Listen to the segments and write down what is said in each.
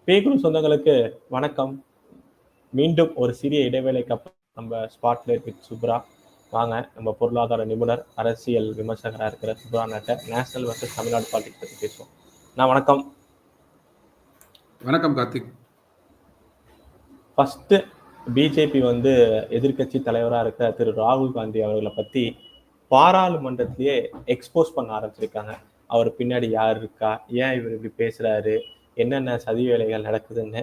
பேகுரு சொந்தங்களுக்கு வணக்கம். மீண்டும் ஒரு சிறிய இடைவேளைக்கு அப்புறம் நம்ம ஸ்பாட்லைட் வித் சுப்ரா. வாங்க, நம்ம பொருளாதார நிபுணர், அரசியல் விமர்சகராக இருக்கிற சுப்ரா நாட்டை நேஷனல் வர்சஸ் தமிழ்நாடு பாலிடிக்ஸ் பற்றி பேசுவோம். வணக்கம். வணக்கம் கார்த்திக். ஃபர்ஸ்ட் பிஜேபி எதிர்கட்சி தலைவராக இருக்கிற திரு ராகுல் காந்தி அவர்களை பற்றி பாராளுமன்றத்திலேயே எக்ஸ்போஸ் பண்ண ஆரம்பிச்சிருக்காங்க. அவர் பின்னாடி யார் இருக்கா, ஏன் இவர் இப்படி பேசுறாரு, என்னென்ன சதி வேலைகள் நடக்குதுன்னு,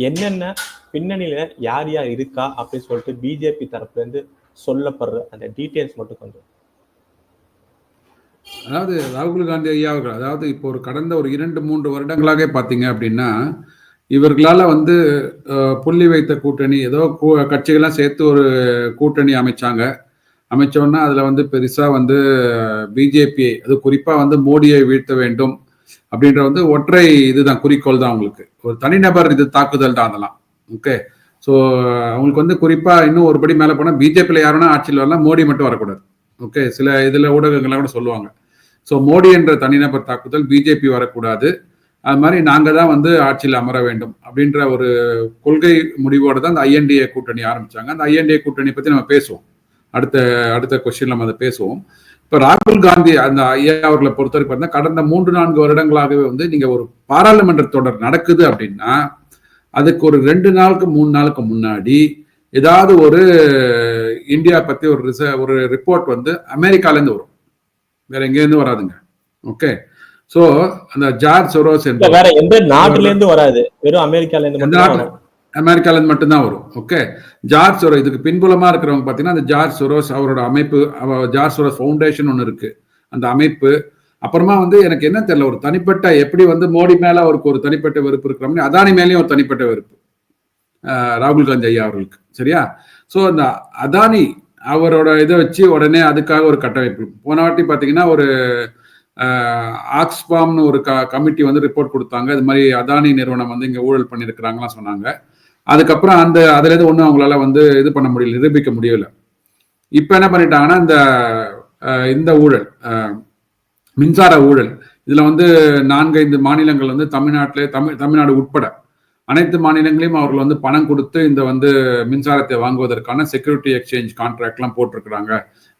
என்னென்ன பின்னணியில யார் யார் இருக்கா அப்படின்னு சொல்லிட்டு பிஜேபி தரப்புல இருந்து சொல்லப்படுற அந்த டீட்டெயில்ஸ் மட்டும் கொஞ்சம். அதாவது ராகுல் காந்தி ஐயா அவர்கள், அதாவது இப்போ ஒரு கடந்த ஒரு 2-3 வருடங்களாக பார்த்தீங்க அப்படின்னா, இவர்களால புள்ளி வைத்த கூட்டணி, ஏதோ கட்சிகள்லாம் சேர்த்து ஒரு கூட்டணி அமைச்சோன்னா அதுல பெருசா பிஜேபி, அது குறிப்பா மோடியை வீழ்த்த வேண்டும் அப்படின்ற ஒற்றை இதுதான், குறிக்கோள் தான் அவங்களுக்கு. ஒரு தனிநபர் இது தாக்குதல் தான் அதெல்லாம். ஓகே, ஸோ அவங்களுக்கு குறிப்பா இன்னும் ஒருபடி மேல போனா பிஜேபியில யாருன்னா ஆட்சியில் வரலாம், மோடி மட்டும் வரக்கூடாது. ஓகே, சில இதுல ஊடகங்கள்லாம் கூட சொல்லுவாங்க, ஸோ மோடி என்ற தனிநபர் தாக்குதல், பிஜேபி வரக்கூடாது, அது மாதிரி நாங்க தான் ஆட்சியில் அமர வேண்டும் அப்படின்ற ஒரு கொள்கை முடிவோடு தான் அந்த ஐஎன்டிஏ கூட்டணி ஆரம்பிச்சாங்க. அந்த ஐஎன்டிஏ கூட்டணி பத்தி நம்ம பேசுவோம், அடுத்த கொஸ்டின் நம்ம அதை பேசுவோம். இப்ப ராகுல் காந்தி அந்த ஐயா அவர்களை பொறுத்தவரைக்கும் பார்த்தா, கடந்த 3-4 வருடங்களாகவே நீங்க ஒரு பாராளுமன்ற தொடர் நடக்குது அப்படின்னா அதுக்கு ஒரு 2 நாளுக்கு 3 நாளுக்கு முன்னாடி ஏதாவது ஒரு இந்தியா பத்தி ஒரு ரிப்போர்ட் அமெரிக்கால இருந்து வரும், வேற எங்க இருந்து வராதுங்க. ஓகே, சோ அந்த ஜார்ஜ் சொரோஸ் வேற எந்த நாட்டுல இருந்து வராது, வெறும் அமெரிக்கால இருந்து மட்டும்தான் வரும். ஓகே, ஜார்ஜ் சொரோஸ் இதுக்கு பின்புலமா இருக்கிறவங்க பாத்தீங்கன்னா, அந்த ஜார்ஜ் சொரோஸ் அவரோட அமைப்பு, ஜார்ஜ் சொரோஸ் ஃபவுண்டேஷன் ஒன்று இருக்கு, அந்த அமைப்பு. அப்புறமா எனக்கு என்ன தெரியல, ஒரு தனிப்பட்ட, எப்படி மோடி மேல அவருக்கு ஒரு தனிப்பட்ட வெறுப்பு இருக்கிற அதானி மேலேயும் ஒரு தனிப்பட்ட வெறுப்பு ராகுல் காந்தி ஐயா அவர்களுக்கு. சரியா? சோ அந்த அதானி அவரோட இதை வச்சு உடனே அதுக்காக ஒரு கட்டமைப்பு. போன வாட்டி பாத்தீங்கன்னா ஒரு ஆக்ஸ்பாம்னு ஒரு கமிட்டி ரிப்போர்ட் கொடுத்தாங்க, இது மாதிரி அதானி நிறுவனம் இங்க ஊழல் பண்ணிருக்கிறாங்கலாம் சொன்னாங்க. அதுக்கப்புறம் அதுல இருந்து ஒன்றும் அவங்களால இது பண்ண முடியல, நிரூபிக்க முடியல. இப்ப என்ன பண்ணிட்டாங்கன்னா, இந்த ஊழல், மின்சார ஊழல், இதுல 4-5 மாநிலங்கள் தமிழ்நாடு உட்பட அனைத்து மாநிலங்களையும் அவர்கள் பணம் கொடுத்து இந்த மின்சாரத்தை வாங்குவதற்கான செக்யூரிட்டி எக்ஸ்சேஞ்ச் கான்ட்ராக்ட் எல்லாம் போட்டிருக்கிறாங்க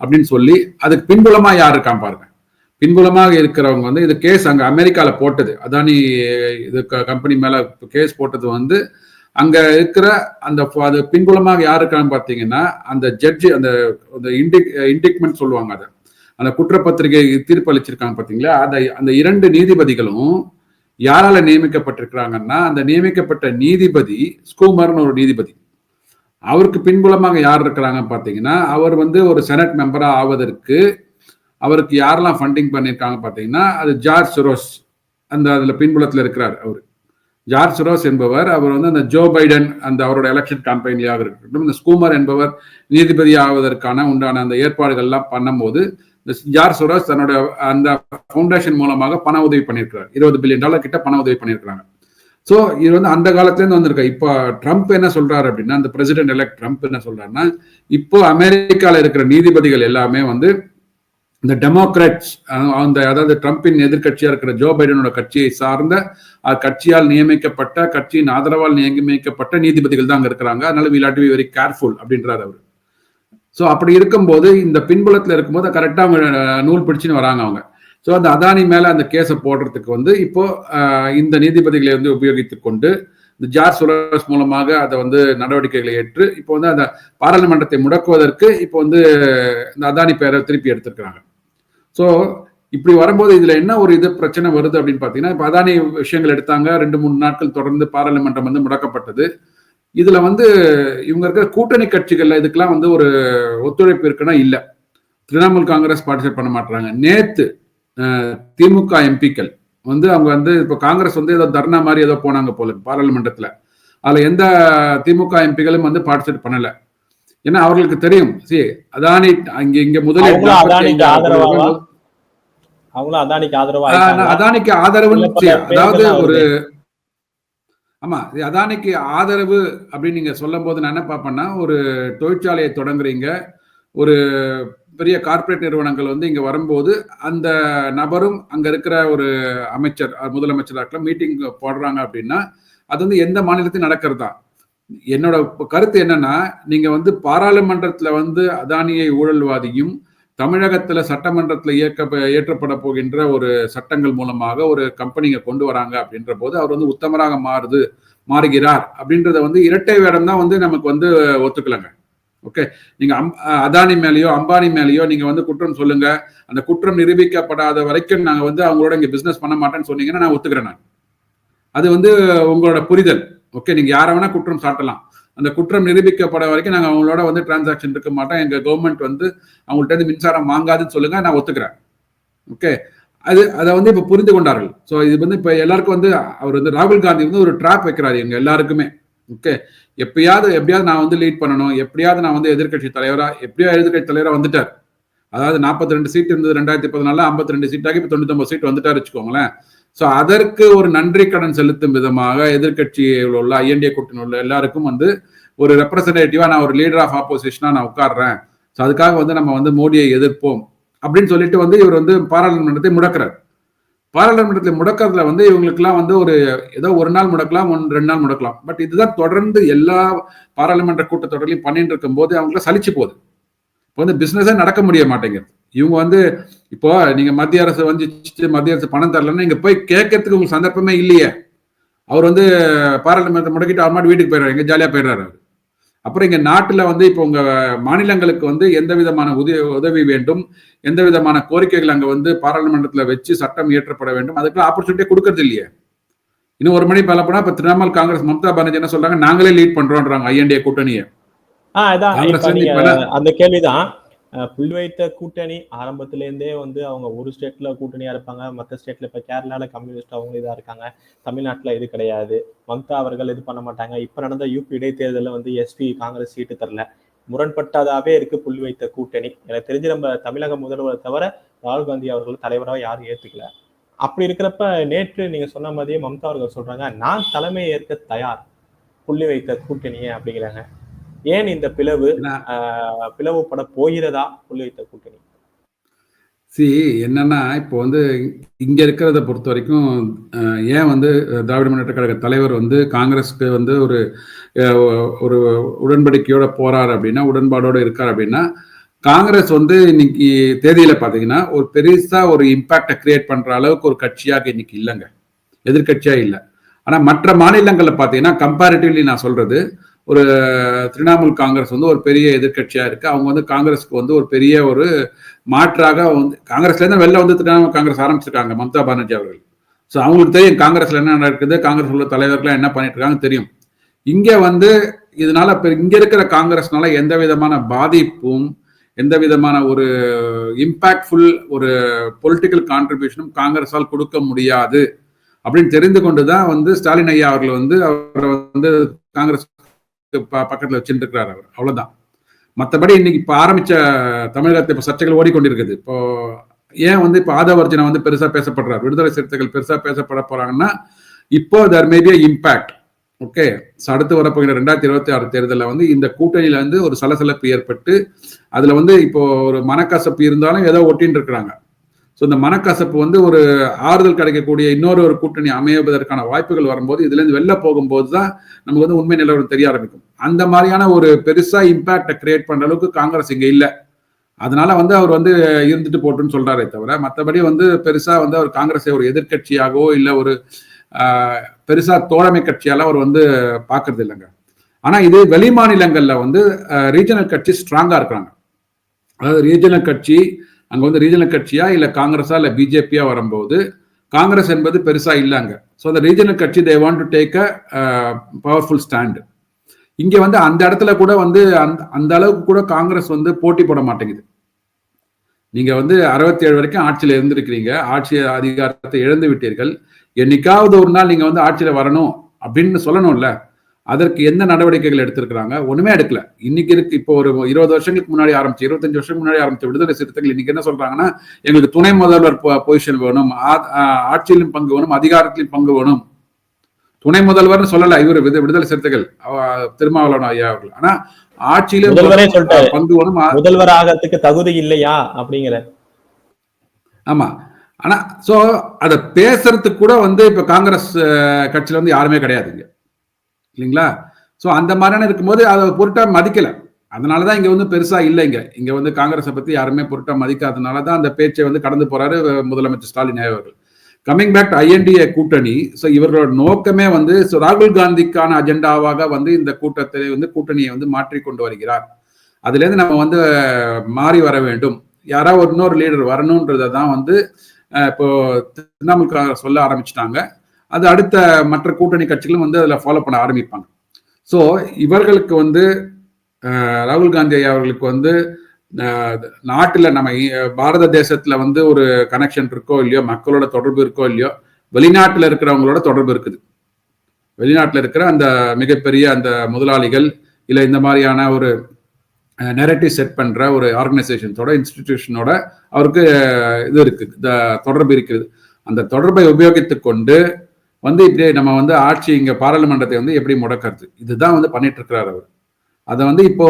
அப்படின்னு சொல்லி, அதுக்கு பின்புலமா யார் இருக்கான் பாருங்க. பின்புலமாக இருக்கிறவங்க இது கேஸ் அங்க அமெரிக்கால போட்டது, அதானி இது கம்பெனி மேல கேஸ் போட்டது அங்க இருக்கிற அது பின்புலமாக யார் இருக்கான்னு பார்த்தீங்கன்னா, அந்த ஜட்ஜி, அந்த இண்டிக்மெண்ட் சொல்லுவாங்க, அதை அந்த குற்றப்பத்திரிகை தீர்ப்பு அளிச்சிருக்காங்க பார்த்தீங்களா, அந்த 2 நீதிபதிகளும் யாரால நியமிக்கப்பட்டிருக்கிறாங்கன்னா, அந்த நியமிக்கப்பட்ட நீதிபதி ஸ்கூமர்னு ஒரு நீதிபதி, அவருக்கு பின்புலமாக யார் இருக்கிறாங்க பார்த்தீங்கன்னா, அவர் ஒரு செனட் மெம்பரா ஆவதற்கு அவருக்கு யாரெல்லாம் ஃபண்டிங் பண்ணியிருக்காங்க பார்த்தீங்கன்னா, அது ஜார்ஜ் சொரோஸ் அதுல பின்புலத்தில் இருக்கிறார். அவர் ஜார்ஜ் சொரோஸ் என்பவர், அவர் அந்த ஜோ பைடன் அவரோட எலெக்ஷன் கேம்பெயின்லையாக இருக்கட்டும், இந்த ஸ்கூமர் என்பவர் நீதிபதி ஆவதற்கான உண்டான அந்த ஏற்பாடுகள் எல்லாம் பண்ணும்போது ஜார்ஜ் சொரோஸ் தன்னோட அந்த ஃபவுண்டேஷன் மூலமாக பண உதவி பண்ணியிருக்கிறார். $20 பில்லியன் கிட்ட பண உதவி பண்ணியிருக்கிறாங்க. ஸோ இது அந்த காலத்துல இருந்து வந்திருக்க. இப்போ ட்ரம்ப் என்ன சொல்றாரு அப்படின்னா, அந்த பிரசிடென்ட் எலெக்ட் ட்ரம்ப் என்ன சொல்றாருன்னா, இப்போ அமெரிக்கால இருக்கிற நீதிபதிகள் எல்லாமே இந்த டெமோக்ராட்ஸ், அதாவது ட்ரம்பின் எதிர்கட்சியா இருக்கிற ஜோ பைடனோட கட்சியை சார்ந்த கட்சியால் நியமிக்கப்பட்ட, கட்சியின் ஆதரவால் நியமிக்கப்பட்ட நீதிபதிகள் தான் அங்க இருக்கிறாங்க. அதனால we have to be very careful அப்படின்றாரு அவரு. ஸோ அப்படி இருக்கும்போது, இந்த பின்புலத்துல இருக்கும்போது கரெக்டா அவங்க நூல் பிடிச்சுன்னு வராங்க அவங்க. ஸோ அந்த அதானி மேல அந்த கேஸை போடுறதுக்கு இப்போ இந்த நீதிபதிகளை உபயோகித்துக் கொண்டு இந்த ஜார்ஜ் சொரோஸ் மூலமாக அதை நடவடிக்கைகளை ஏற்று இப்போ அந்த பாராளுமன்றத்தை முடக்குவதற்கு இப்போ இந்த அதானி பேரை திருப்பி எடுத்திருக்கிறாங்க. ஸோ இப்படி வரும்போது இதுல என்ன ஒரு பிரச்சனை வருது அப்படின்னு பாத்தீங்கன்னா, இப்ப அதானி விஷயங்கள் எடுத்தாங்க, 2-3 நாட்கள் தொடர்ந்து பாராளுமன்றம் முடக்கப்பட்டது. இதுல இவங்க இருக்கிற கூட்டணி கட்சிகள்ல இதுக்கெல்லாம் ஒரு ஒத்துழைப்பு இருக்குன்னா இல்ல. திரிணாமுல் காங்கிரஸ் பார்ட்டிசிபேட் பண்ண மாட்டாங்க. நேத்து திமுக எம்பிக்கள் அவங்க இப்ப காங்கிரஸ் ஏதோ தர்ணா மாதிரி ஏதோ போனாங்க போல பாராளுமன்றத்துல. அதுல எந்த திமுக எம்பிகளும் பார்ட்டிசிபேட் பண்ணல. ஏன்னா அவர்களுக்கு தெரியும், அதானி இங்க முதலீடு அதானிக்கு ஆதரவு, அதாவது ஒரு ஆமா அதானிக்கு ஆதரவு அப்படின்னு நீங்க சொல்லும் போது நான் என்ன பார்ப்பேன்னா, ஒரு தொழிற்சாலையை தொடங்குறீங்க, ஒரு பெரிய கார்ப்பரேட் நிறுவனங்கள் வந்து இங்க வரும்போது அந்த நபரும் அங்க இருக்கிற ஒரு அமைச்சர் முதலமைச்சராக மீட்டிங் போடுறாங்க அப்படின்னா அது வந்து எந்த மாநிலத்தையும் நடக்கிறது தான். என்னோட கருத்து என்னன்னா, நீங்க வந்து பாராளுமன்றத்துல வந்து அதானியை ஊழல்வாதியும் தமிழகத்துல சட்டமன்றத்துல ஏற்றப்பட போகின்ற ஒரு சட்டங்கள் மூலமாக ஒரு கம்பெனிங்க கொண்டு வராங்க அப்படின்ற போது அவர் வந்து உத்தமராக மாறுகிறார் அப்படின்றத வந்து இரட்டை வேடம் தான் வந்து நமக்கு வந்து ஒத்துக்கலங்க. ஓகே, நீங்க அதானி மேலேயோ அம்பானி மேலேயோ நீங்க வந்து குற்றம் சொல்லுங்க, அந்த குற்றம் நிரூபிக்கப்படாத வரைக்கும் நாங்க வந்து அவங்களோட இங்க பிசினஸ் பண்ண மாட்டேன்னு சொன்னீங்கன்னா நான் ஒத்துக்கிறேன். நான் அது வந்து உங்களோட புரிதல். ஓகே, நீங்க யார வேணா குற்றம் சாட்டலாம், அந்த குற்றம் நிரூபிக்கப்பட வரைக்கும் நாங்க அவங்களோட வந்து டிரான்சாக்ஷன் இருக்க மாட்டோம், எங்க கவர்மெண்ட் வந்து அவங்கள்ட்ட இருந்து மின்சாரம் வாங்காதுன்னு சொல்லுங்க, நான் ஒத்துக்கிறேன். ஓகே, அதை வந்து இப்ப புரிந்து கொண்டார்கள். ஸோ இது வந்து இப்ப எல்லாருக்கும் வந்து அவர் வந்து ராகுல் காந்தி வந்து ஒரு ட்ராப் வைக்கிறாரு எங்க எல்லாருக்குமே. ஓகே, எப்படியாவது நான் வந்து லீட் பண்ணணும், எப்படியாவது நான் வந்து எதிர்கட்சி தலைவரா, எப்படியோ எதிர்கட்சி தலைவரா வந்துட்டார். அதாவது 42 சீட் இருந்தது 2014, 52 சீட்டாகி இப்ப 99 சீட் வந்துட்டாரு வச்சுக்கோங்களேன். ஸோ அதற்கு ஒரு நன்றி கடன் செலுத்தும் விதமாக எதிர்கட்சியில் உள்ள ஐஎன்டிஏ கூட்டணியில் உள்ள எல்லாருக்கும் வந்து ஒரு ரெப்ரசன்டேட்டிவா நான் ஒரு லீடர் ஆஃப் ஆப்போசிஷனா நான் உட்கார்றேன், ஸோ அதுக்காக வந்து நம்ம வந்து மோடியை எதிர்ப்போம் அப்படின்னு சொல்லிட்டு வந்து இவர் வந்து பாராளுமன்றத்தை முடக்கிறார். பாராளுமன்றத்தை முடக்கிறதுல வந்து இவங்களுக்குலாம் வந்து ஒரு ஏதோ ஒரு நாள் முடக்கலாம், 2 நாள் முடக்கலாம். பட் இதுதான் தொடர்ந்து எல்லா பாராளுமன்ற கூட்டத்தொடரையும் பண்ணிட்டு இருக்கும் போது அவங்களுக்கு சலிச்சு போகுது. இப்போ வந்து பிசினஸே நடக்க முடிய மாட்டேங்குது. இவங்க வந்து இப்போ நீங்க மத்திய அரசு வந்து மத்திய அரசு பணம் தரலன்னா இங்க போய் கேட்கறதுக்கு உங்களுக்கு சந்தர்ப்பமே இல்லையே. அவர் வந்து பாராளுமன்றத்தை முடக்கிட்டு அவர் மாட்டு வீட்டுக்கு போயிடுறாரு, எங்க ஜாலியா போயிடுறாரு அவர். அப்புறம் இங்க நாட்டுல வந்து இப்போ உங்க மாநிலங்களுக்கு வந்து எந்த விதமான உதவி வேண்டும், எந்த விதமான கோரிக்கைகள் அங்க வந்து பாராளுமன்றத்துல வச்சு சட்டம் இயற்றப்பட வேண்டும், அதுக்கெல்லாம் ஆப்பர்ச்சுனிட்டியே கொடுக்கறது இல்லையே. இன்னும் ஒரு மணி பல போனா இப்ப திரிணாமுல் காங்கிரஸ் மம்தா பானர்ஜி என்ன சொல்றாங்க, நாங்களே லீட் பண்றோம்ன்றாங்க ஐஎன்டிஏ கூட்டணியை. அந்த கேள்விதான். புள்ளி வைத்த கூட்டணி ஆரம்பத்திலேருந்தே வந்து அவங்க ஒரு ஸ்டேட்ல கூட்டணியா இருப்பாங்க, மற்ற ஸ்டேட்ல இப்ப கேரளால கம்யூனிஸ்ட் அவங்க இதா இருக்காங்க, தமிழ்நாட்டுல இது கிடையாது, மம்தா அவர்கள் இது பண்ண மாட்டாங்க. இப்ப நடந்த யூபி இடைத்தேர்தலில் வந்து எஸ்பி காங்கிரஸ் சீட்டு தரல, முரண்பட்டதாவே இருக்கு புள்ளி வைத்த கூட்டணி. எனக்கு தெரிஞ்சு நம்ம தமிழக முதல்வரை தவிர ராகுல் காந்தி அவர்கள் தலைவராக யாரும் ஏத்துக்கல. அப்படி இருக்கிறப்ப நேற்று நீங்க சொன்ன மாதிரியே மம்தா அவர்கள் சொல்றாங்க, நான் தலைமை ஏற்க தயார் புள்ளி வைத்த கூட்டணியே அப்படிங்கிறாங்க. ஏன் இந்த பிளவுபட போகிறதா புள்ளி வைத்த கூட்டணி? என்னன்னா இப்போ வந்து இங்க இருக்கிறத பொறுத்த வரைக்கும் ஏன் வந்து திராவிட முன்னேற்ற கழக தலைவர் வந்து காங்கிரஸ்க்கு வந்து ஒரு ஒரு உடன்படிக்கையோட போறாரு அப்படின்னா, உடன்பாடோட இருக்காரு அப்படின்னா, காங்கிரஸ் வந்து இன்னைக்கு தேதியில பாத்தீங்கன்னா ஒரு பெருசா ஒரு இம்பாக்ட கிரியேட் பண்ற அளவுக்கு ஒரு கட்சியாக இன்னைக்கு இல்லைங்க, எதிர்கட்சியா இல்லை. ஆனா மற்ற மாநிலங்கள்ல பாத்தீங்கன்னா கம்பேரிட்டிவ்லி நான் சொல்றது, ஒரு திரிணாமுல் காங்கிரஸ் வந்து ஒரு பெரிய எதிர்கட்சியா இருக்கு. அவங்க வந்து காங்கிரஸ்க்கு வந்து ஒரு பெரிய ஒரு மாற்றாக வந்து காங்கிரஸ்ல இருந்து வெளில வந்து திரிணாமுல் காங்கிரஸ் ஆரம்பிச்சிருக்காங்க மம்தா பானர்ஜி அவர்கள். ஸோ அவங்களுக்கு தெரியும் காங்கிரஸ்ல என்ன நடக்குது, காங்கிரஸ் உள்ள தலைவர்கள் என்ன பண்ணிட்டு இருக்காங்க தெரியும். இங்க வந்து இதனால இங்க இருக்கிற காங்கிரஸ்னால எந்த விதமான பாதிப்பும் எந்த விதமான ஒரு இம்பாக்ட்ஃபுல் ஒரு பொலிட்டிக்கல் கான்ட்ரிபியூஷனும் காங்கிரஸால் கொடுக்க முடியாது அப்படின்னு தெரிந்து கொண்டுதான் வந்து ஸ்டாலின் ஐயா அவர்கள் வந்து அவரை வந்து காங்கிரஸ் பக்கத்துல வச்சுட்டு இருக்கிறார் அவர், அவ்வளவுதான். மற்றபடி இன்னைக்கு இப்ப ஆரம்பிச்ச தமிழகத்தை இப்ப சர்ச்சைகள் ஓடிக்கொண்டிருக்குது. இப்போ ஏன் வந்து இப்ப ஆதவ அர்ஜுனா வந்து பெருசா பேசப்படுறாரு, விடுதலை சிறுத்தைகள் பெருசா பேசப்பட போறாங்கன்னா இப்போ தேர் மே பி இம்பாக்ட். ஓகே, அடுத்து வரப்போகிற 2026 தேர்தலில் வந்து இந்த கூட்டணியில வந்து ஒரு சலசலப்பு ஏற்பட்டு அதுல வந்து இப்போ ஒரு மனக்கசப்பு இருந்தாலும் ஏதோ ஒட்டின்னு இருக்கிறாங்க. ஸோ இந்த மனக்கசப்பு வந்து ஒரு ஆறுதல் கிடைக்கக்கூடிய இன்னொரு கூட்டணி அமைவதற்கான வாய்ப்புகள் வரும்போது இதுல இருந்து வெளில போகும்போது தான் நமக்கு வந்து உண்மை நிலவரம் தெரிய ஆரம்பிக்கும். அந்த மாதிரியான ஒரு பெருசா இம்பாக்டை கிரியேட் பண்ற அளவுக்கு காங்கிரஸ் இங்க இல்லை. அதனால வந்து அவர் வந்து இருந்துட்டு போட்டுன்னு சொல்றாரே தவிர மற்றபடி வந்து பெருசா வந்து அவர் காங்கிரஸை ஒரு எதிர்கட்சியாகவோ இல்லை ஒரு பெருசா தோழமை கட்சியால அவர் வந்து பாக்குறது இல்லைங்க. ஆனா இது வெளி மாநிலங்கள்ல வந்து ரீஜனல் கட்சி ஸ்ட்ராங்கா இருக்காங்க. அதாவது ரீஜனல் கட்சி அங்க வந்து ரீஜனல் கட்சியா இல்ல காங்கிரஸா இல்ல பிஜேபியா வரும்போது காங்கிரஸ் என்பது பெருசா இல்லைங்க. ஸோ அந்த ரீஜனல் கட்சி they want to take a powerful stand. இங்க வந்து அந்த இடத்துல கூட வந்து அந்த அளவுக்கு கூட காங்கிரஸ் வந்து போட்டி போட மாட்டேங்குது. நீங்க வந்து 67 வரைக்கும் ஆட்சியில இருந்திருக்கிறீங்க, ஆட்சி அதிகாரத்தை இழந்து விட்டீர்கள், என்னைக்காவது ஒரு நாள் நீங்க வந்து ஆட்சியில வரணும் அப்படின்னு சொல்லணும்ல. அதற்கு எந்த நடவடிக்கைகள் எடுத்திருக்கிறாங்க? ஒண்ணுமே எடுக்கல. இன்னைக்கு இருக்கு இப்போ ஒரு 20 வருஷங்களுக்கு முன்னாடி ஆரம்பிச்சு 25 வருஷத்துக்கு முன்னாடி ஆரம்பிச்ச விடுதலை சிறுத்தைகள் இன்னைக்கு என்ன சொல்றாங்கன்னா, எங்களுக்கு துணை முதல்வர் பொசிஷன் வேணும், ஆட்சியிலும் பங்கு வேணும், அதிகாரத்திலும் பங்கு வேணும். துணை முதல்வர்னு சொல்லல இவர் விடுதலை சிறுத்தைகள் திருமாவளவன் ஐயா அவர்கள். ஆனா ஆட்சியில பங்கு முதல்வர் ஆகிறதுக்கு தகுதி இல்லையா அப்படிங்கிற. ஆமா. ஆனா சோ அத பேசுறதுக்கு கூட இப்ப காங்கிரஸ் கட்சியில யாருமே கிடையாதுங்க இல்லைங்களா. சோ அந்த மாதிரியான இருக்கும்போது அதை பொருட்டா மதிக்கல. அதனாலதான் இங்க பெருசா இல்லைங்க. இங்க காங்கிரஸை பத்தி யாருமே பொருட்டா மதிக்காதனாலதான் அந்த பேச்சை கடந்து போறாரு முதலமைச்சர் ஸ்டாலின் அவர்கள். கமிங் பேக் டு ஐஎன்டிஏ கூட்டணி, ஸோ இவர்களோட நோக்கமே ராகுல் காந்திக்கான அஜெண்டாவாக இந்த கூட்டத்தை கூட்டணியை மாற்றி கொண்டு வருகிறார். அதுல இருந்து நம்ம மாறி வர வேண்டும், யாராவது இன்னொரு லீடர் வரணும்ன்றதான் இப்போ திரிணாமுல் காங்கிரஸ் சொல்ல ஆரம்பிச்சுட்டாங்க. அது அடுத்த மற்ற கூட்டணி கட்சிகளும் அதுல ஃபாலோ பண்ண ஆரம்பிப்பாங்க. ஸோ இவர்களுக்கு ராகுல் காந்தி அவர்களுக்கு நாட்டுல நம்ம பாரத தேசத்துல ஒரு கனெக்ஷன் இருக்கோ இல்லையோ, மக்களோட தொடர்பு இருக்கோ இல்லையோ, வெளிநாட்டுல இருக்கிறவங்களோட தொடர்பு இருக்குது. வெளிநாட்டுல இருக்கிற அந்த மிகப்பெரிய அந்த முதலாளிகள் இல்ல இந்த மாதிரியான ஒரு நெரேட்டிவ் செட் பண்ற ஒரு ஆர்கனைசேஷன்ஸோட இன்ஸ்டிடியூஷனோட அவருக்கு இது இருக்கு, தொடர்பு இருக்குது. அந்த தொடர்பை உபயோகித்துக் கொண்டு இப்படியே நம்ம ஆட்சி இங்க பாராளுமன்றத்தை எப்படி முடக்கிறது, இதுதான் பண்ணிட்டு இருக்கிறார் அவர். அதை இப்போ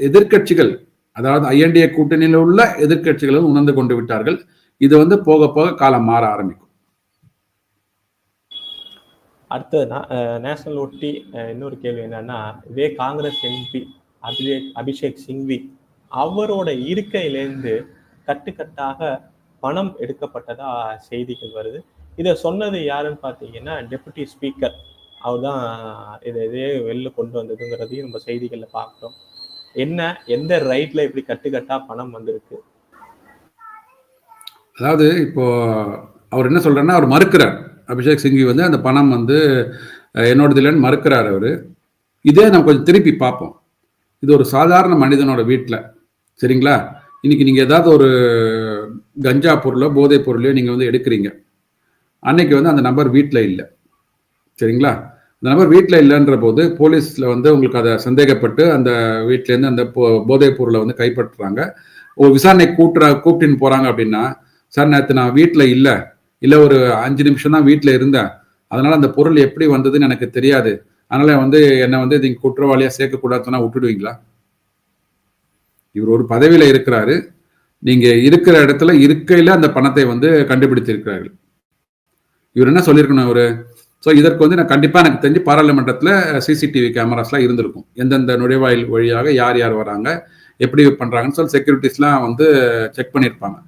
எதிர்கட்சிகள், அதாவது ஐஎன்டிஏ கூட்டணியில் உள்ள எதிர்கட்சிகளும் உணர்ந்து கொண்டு விட்டார்கள். இது போக போக காலம் மாற ஆரம்பிக்கும். அடுத்தது நேஷனல் ஒட்டி இன்னொரு கேள்வி என்னன்னா, இதே காங்கிரஸ் எம்பி அபிஷேக் சிங்வி அவரோட இருக்கையிலேருந்து கட்டுக்கட்டாக பணம் எடுக்கப்பட்டதா செய்திகள் வருது. இதை சொன்னது யாருன்னு பார்த்தீங்கன்னா டெபுட்டி ஸ்பீக்கர். அவர் தான் இதே வெளில கொண்டு வந்ததுங்கிறதையும் நம்ம செய்திகள்ல பார்க்குறோம். என்ன, எந்த ரைட்ல இப்படி கட்டுக்கட்டா பணம் வந்திருக்கு? அதாவது இப்போ அவர் என்ன சொல்றாருன்னா, அவர் மறுக்கிறார். அபிஷேக் சிங்வி அந்த பணம் என்னோடது இல்லைன்னு மறுக்கிறார் அவரு. இதே நம்ம கொஞ்சம் திருப்பி பார்ப்போம். இது ஒரு சாதாரண மனிதனோட வீட்டில், சரிங்களா, இன்னைக்கு நீங்க ஏதாவது ஒரு கஞ்சா பொருளோ போதை பொருளையோ நீங்க எடுக்கிறீங்க. அன்னைக்கு அந்த நபர் வீட்டில் இல்லை, சரிங்களா. அந்த நபர் வீட்டில் இல்லைன்ற போது போலீஸ்ல உங்களுக்கு அதை சந்தேகப்பட்டு அந்த வீட்டிலேருந்து அந்த போதைப் பொருளை கைப்பற்றுறாங்க. ஒரு விசாரணை கூப்பிட்டுன்னு போறாங்க. அப்படின்னா, சார் நேற்று நான் வீட்டில் இல்லை ஒரு 5 நிமிஷம் தான் வீட்டில் இருந்தேன், அதனால அந்த பொருள் எப்படி வந்ததுன்னு எனக்கு தெரியாது, அதனால என்னை நீங்க குற்றவாளியா சேர்க்கக்கூடாதுன்னா விட்டுடுவீங்களா? இவர் ஒரு பதவியில இருக்கிறாரு, நீங்க இருக்கிற இடத்துல இருக்கையில அந்த பணத்தை கண்டுபிடித்திருக்கிறார்கள். இவர் என்ன சொல்லியிருக்கணும் அவரு? ஸோ இதற்கு நான் கண்டிப்பா எனக்கு தெரிஞ்சு பாராளுமன்றத்துல சிசிடிவி கேமராஸ்லாம் இருந்திருக்கும். எந்தெந்த நுழைவாயில் வழியாக யார் யார் வராங்க, எப்படி பண்றாங்கன்னு சொல்லி செக்யூரிட்டிஸ்லாம் செக் பண்ணியிருப்பாங்க.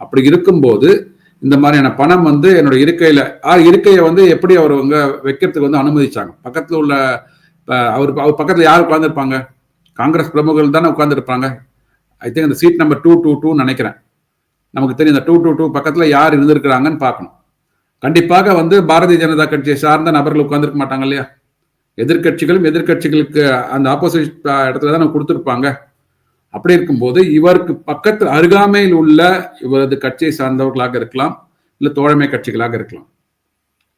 அப்படி இருக்கும்போது இந்த மாதிரியான பணம் என்னோட இருக்கையை எப்படி அவர் வைக்கிறதுக்கு அனுமதிச்சாங்க? பக்கத்துல உள்ள அவர் பக்கத்துல யார் உட்கார்ந்துருப்பாங்க? காங்கிரஸ் பிரமுகர்கள் தானே உட்கார்ந்துருப்பாங்க. ஐ திங்க் அந்த சீட் நம்பர் 222 நினைக்கிறேன். நமக்கு தெரியும் இந்த 222 பக்கத்துல யார் இருந்திருக்கிறாங்கன்னு பார்க்கணும். கண்டிப்பாக பாரதிய ஜனதா கட்சியை சார்ந்த நபர்கள் உட்கார்ந்துருக்க மாட்டாங்க இல்லையா? எதிர்கட்சிகளுக்கு அந்த ஆப்போசிட் இடத்துல தான் கொடுத்துருப்பாங்க. அப்படி இருக்கும்போது இவருக்கு பக்கத்தில் அருகாமையில் உள்ள இவரது கட்சியை சார்ந்தவர்களாக இருக்கலாம், இல்ல தோழமை கட்சிகளாக இருக்கலாம்.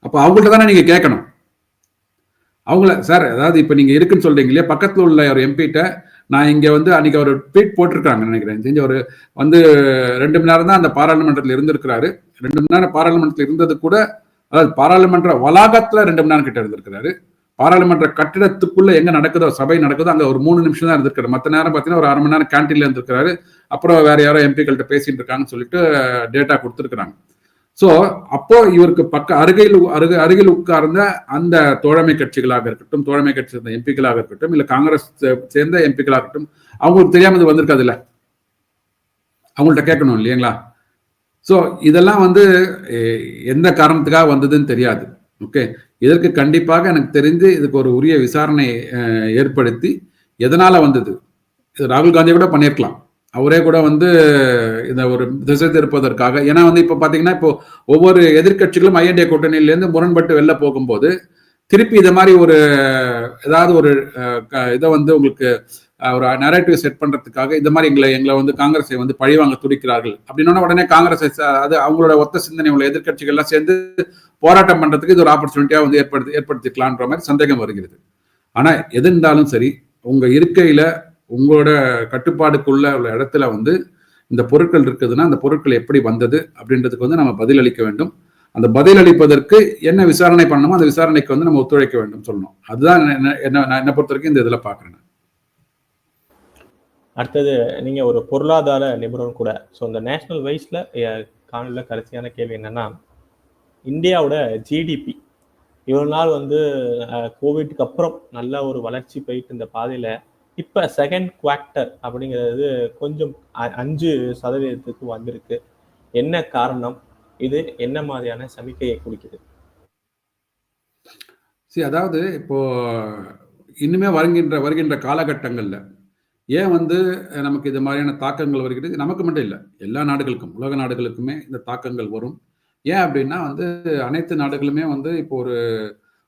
அப்ப அவங்கள்ட்ட தானே நீங்க கேட்கணும். அவங்கள சார், அதாவது இப்ப நீங்க இருக்குன்னு சொல்றீங்க இல்லையா, பக்கத்துல உள்ள ஒரு எம்பிட்ட நான் இங்க அன்னைக்கு ஒரு ட்வீட் போட்டிருக்காங்க நினைக்கிறேன், தெரிஞ்ச ஒரு 2 மணி நேரம் தான் அந்த பாராளுமன்றத்தில் இருந்திருக்கிறாரு. 2 மணி நேரம் பாராளுமன்றத்தில் இருந்தது கூட, அதாவது பாராளுமன்ற வளாகத்துல 2 மணி நேரம் கிட்ட இருந்திருக்கிறாரு. பாராளுமன்ற கட்டிடத்துக்குள்ள எங்க நடக்குதோ, சபை நடக்குதோ, அங்க ஒரு 3 நிமிஷம் தான் இருந்திருக்காரு. மற்ற நேரம் பார்த்தீங்கன்னா ஒரு 1/2 மணி நேரம் கேன்டீன்ல இருந்திருக்காரு. அப்புறம் வேற யாரோ எம்பிக்கள்கிட்ட பேசிட்டு இருக்காங்கன்னு சொல்லிட்டு டேட்டா கொடுத்துருக்காங்க. சோ அப்போ இவருக்கு அருகில் உட்கார்ந்த அந்த தோழமை கட்சிகளாக இருக்கட்டும், தோழமை கட்சி சேர்ந்த எம்பிக்களாக இருக்கட்டும், இல்ல காங்கிரஸ் சேர்ந்த எம்பிக்களாக இருக்கட்டும், அவங்களுக்கு தெரியாம இது வந்திருக்காது இல்ல, அவங்கள்ட்ட கேட்கணும் இல்லைங்களா? சோ இதெல்லாம் எந்த காரணத்துக்காக வந்ததுன்னு தெரியாது. ஓகே, இதற்கு கண்டிப்பாக எனக்கு தெரிந்து இதுக்கு ஒரு உரிய விசாரணை ஏற்படுத்தி எதனால வந்தது, இது ராகுல் காந்தி கூட பண்ணியிருக்கலாம். அவரே கூட இந்த ஒரு திசை திருப்பதற்காக. ஏன்னா இப்ப பாத்தீங்கன்னா, இப்போ ஒவ்வொரு எதிர்கட்சிகளும் ஐஎன்டிஏ கூட்டணியிலேருந்து முரண்பட்டு வெளில போகும்போது திருப்பி இதை மாதிரி ஒரு ஏதாவது ஒரு இதை உங்களுக்கு ஒரு நரேட்டிவ் செட் பண்றதுக்காக இந்த மாதிரி எங்களை காங்கிரஸை பழிவாங்க துடிக்கிறார்கள் அப்படின்னா, உடனே காங்கிரஸை அது அவங்களோட ஒத்த சிந்தனை உள்ள எதிர்கட்சிகள்லாம் சேர்ந்து போராட்டம் பண்றதுக்கு இது ஒரு ஆப்பர்ச்சுனிட்டியா ஏற்படுத்திக்கலான்ற மாதிரி சந்தேகம் வருகிறது. ஆனா எது இருந்தாலும் சரி, உங்க இருக்கையில உங்களோட கட்டுப்பாடுக்குள்ள உள்ள இடத்துல இந்த பொருட்கள் இருக்குதுன்னா அந்த பொருட்கள் எப்படி வந்தது அப்படின்றதுக்கு நம்ம பதில் அளிக்க வேண்டும். அந்த பதில் அளிப்பதற்கு என்ன விசாரணை பண்ணணுமோ அந்த விசாரணைக்கு வந்து நம்ம ஒத்துழைக்க வேண்டும் சொல்லணும். அதுதான் என்ன பொறுத்த வரைக்கும் இந்த இதுல பாக்குறேன். அடுத்தது நீங்க ஒரு பொருளாதார நிபுணர் கூட. ஸோ இந்த நேஷனல் வைஸ்ல காணொலியில கடைசியான கேள்வி என்னன்னா, இந்தியாவோட ஜிடிபி இவ்வளவு நாள் வந்து கோவிட்க்கு அப்புறம் நல்ல ஒரு வளர்ச்சி போயிட்டு இந்த பாதையில இப்ப செகண்ட் குவார்ட்டர் அப்படிங்கிறது கொஞ்சம் 5% வந்திருக்கு. என்ன காரணம்? இது என்ன மாதிரியான சமிக்கையை குறிக்குது? அதாவது இப்போ இன்னுமே வருகின்ற காலகட்டங்கள்ல ஏன் வந்து நமக்கு இது மாதிரியான தாக்கங்கள் வருகிறது? நமக்கு மட்டும் இல்லை, எல்லா நாடுகளுக்கும், உலக நாடுகளுக்குமே இந்த தாக்கங்கள் வரும். ஏன் அப்படின்னா வந்து அனைத்து நாடுகளுமே வந்து இப்போ ஒரு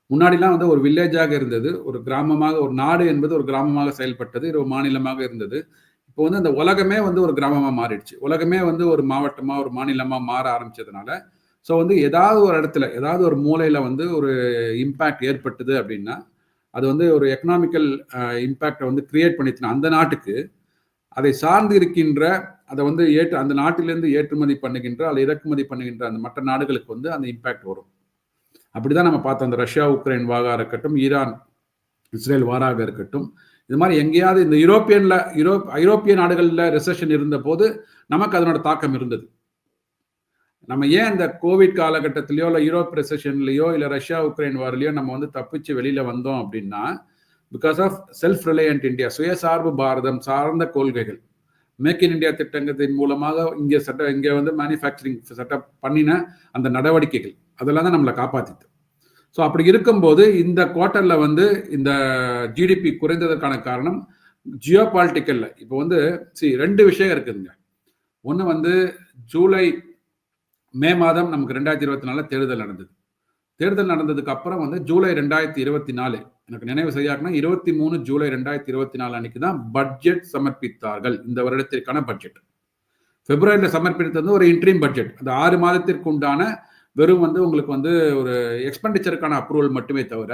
முன்னாடிலாம் வந்து ஒரு வில்லேஜாக இருந்தது, ஒரு கிராமமாக, ஒரு நாடு என்பது ஒரு கிராமமாக செயல்பட்டது, ஒரு மாநிலமாக இருந்தது. இப்போ வந்து அந்த உலகமே வந்து ஒரு கிராமமா மாறிடுச்சு. உலகமே வந்து ஒரு மாவட்டமா, ஒரு மாநிலமா மாற ஆரம்பிச்சதுனால, ஸோ வந்து ஏதாவது ஒரு இடத்துல, ஏதாவது ஒரு மூலையில வந்து ஒரு இம்பாக்ட் ஏற்பட்டது அப்படின்னா, அது வந்து ஒரு எக்கனாமிக்கல் இம்பாக்டை வந்து கிரியேட் பண்ணிச்சுன்னா அந்த நாட்டுக்கு அதை சார்ந்து இருக்கின்ற அதை வந்து அந்த நாட்டிலிருந்து ஏற்றுமதி பண்ணுகின்ற அல்லது இறக்குமதி பண்ணுகின்ற அந்த மற்ற நாடுகளுக்கு வந்து அந்த இம்பாக்ட் வரும். அப்படிதான் நம்ம பார்த்தோம். அந்த ரஷ்யா உக்ரைன் வாராக இருக்கட்டும், ஈரான் இஸ்ரேல் வாராக இருக்கட்டும், இது மாதிரி எங்கேயாவது இந்த ஐரோப்பிய நாடுகளில் ரெசெஷன் இருந்த போது நமக்கு அதனோட தாக்கம் இருந்தது. நம்ம ஏன் இந்த கோவிட் காலகட்டத்திலயோ இல்லை யூரோப் ரெசெஷன்லயோ இல்லை ரஷ்யா உக்ரைன் வாரிலையோ நம்ம வந்து தப்பிச்சு வெளியில வந்தோம் அப்படின்னா, because of self reliant India, சுயசார்பு பாரதம் சார்ந்த கொள்கைகள், மேக் இன் இந்தியா திட்டத்தின் மூலமாக இங்கே வந்து மேனுஃபேக்சரிங் செட்டப் பண்ணின அந்த நடவடிக்கைகள் அதெல்லாம் தான் நம்மளை காப்பாத்திட்டு. ஸோ அப்படி இருக்கும்போது இந்த குவார்ட்டர்ல வந்து இந்த ஜிடிபி குறைந்ததற்கான காரணம் ஜியோ பாலிட்டிக்கல்ல இப்போ வந்து 2 விஷயம் இருக்குதுங்க. ஒன்று வந்து மே மாதம் நமக்கு 2024 தேர்தல் நடந்தது. தேர்தல் நடந்ததுக்கு அப்புறம் வந்து ஜூலை 2024, எனக்கு நினைவு சரியாகனா 23 ஜூலை 2024 அன்னைக்கு தான் பட்ஜெட் சமர்ப்பித்தார்கள். இந்த வருடத்திற்கான பட்ஜெட் பிப்ரவரியில் சமர்ப்பித்தது ஒரு இன்ட்ரீம் பட்ஜெட். அந்த 6 மாதத்திற்கு உண்டான வெறும் வந்து உங்களுக்கு வந்து ஒரு எக்ஸ்பெண்டிச்சருக்கான அப்ரூவல் மட்டுமே தவிர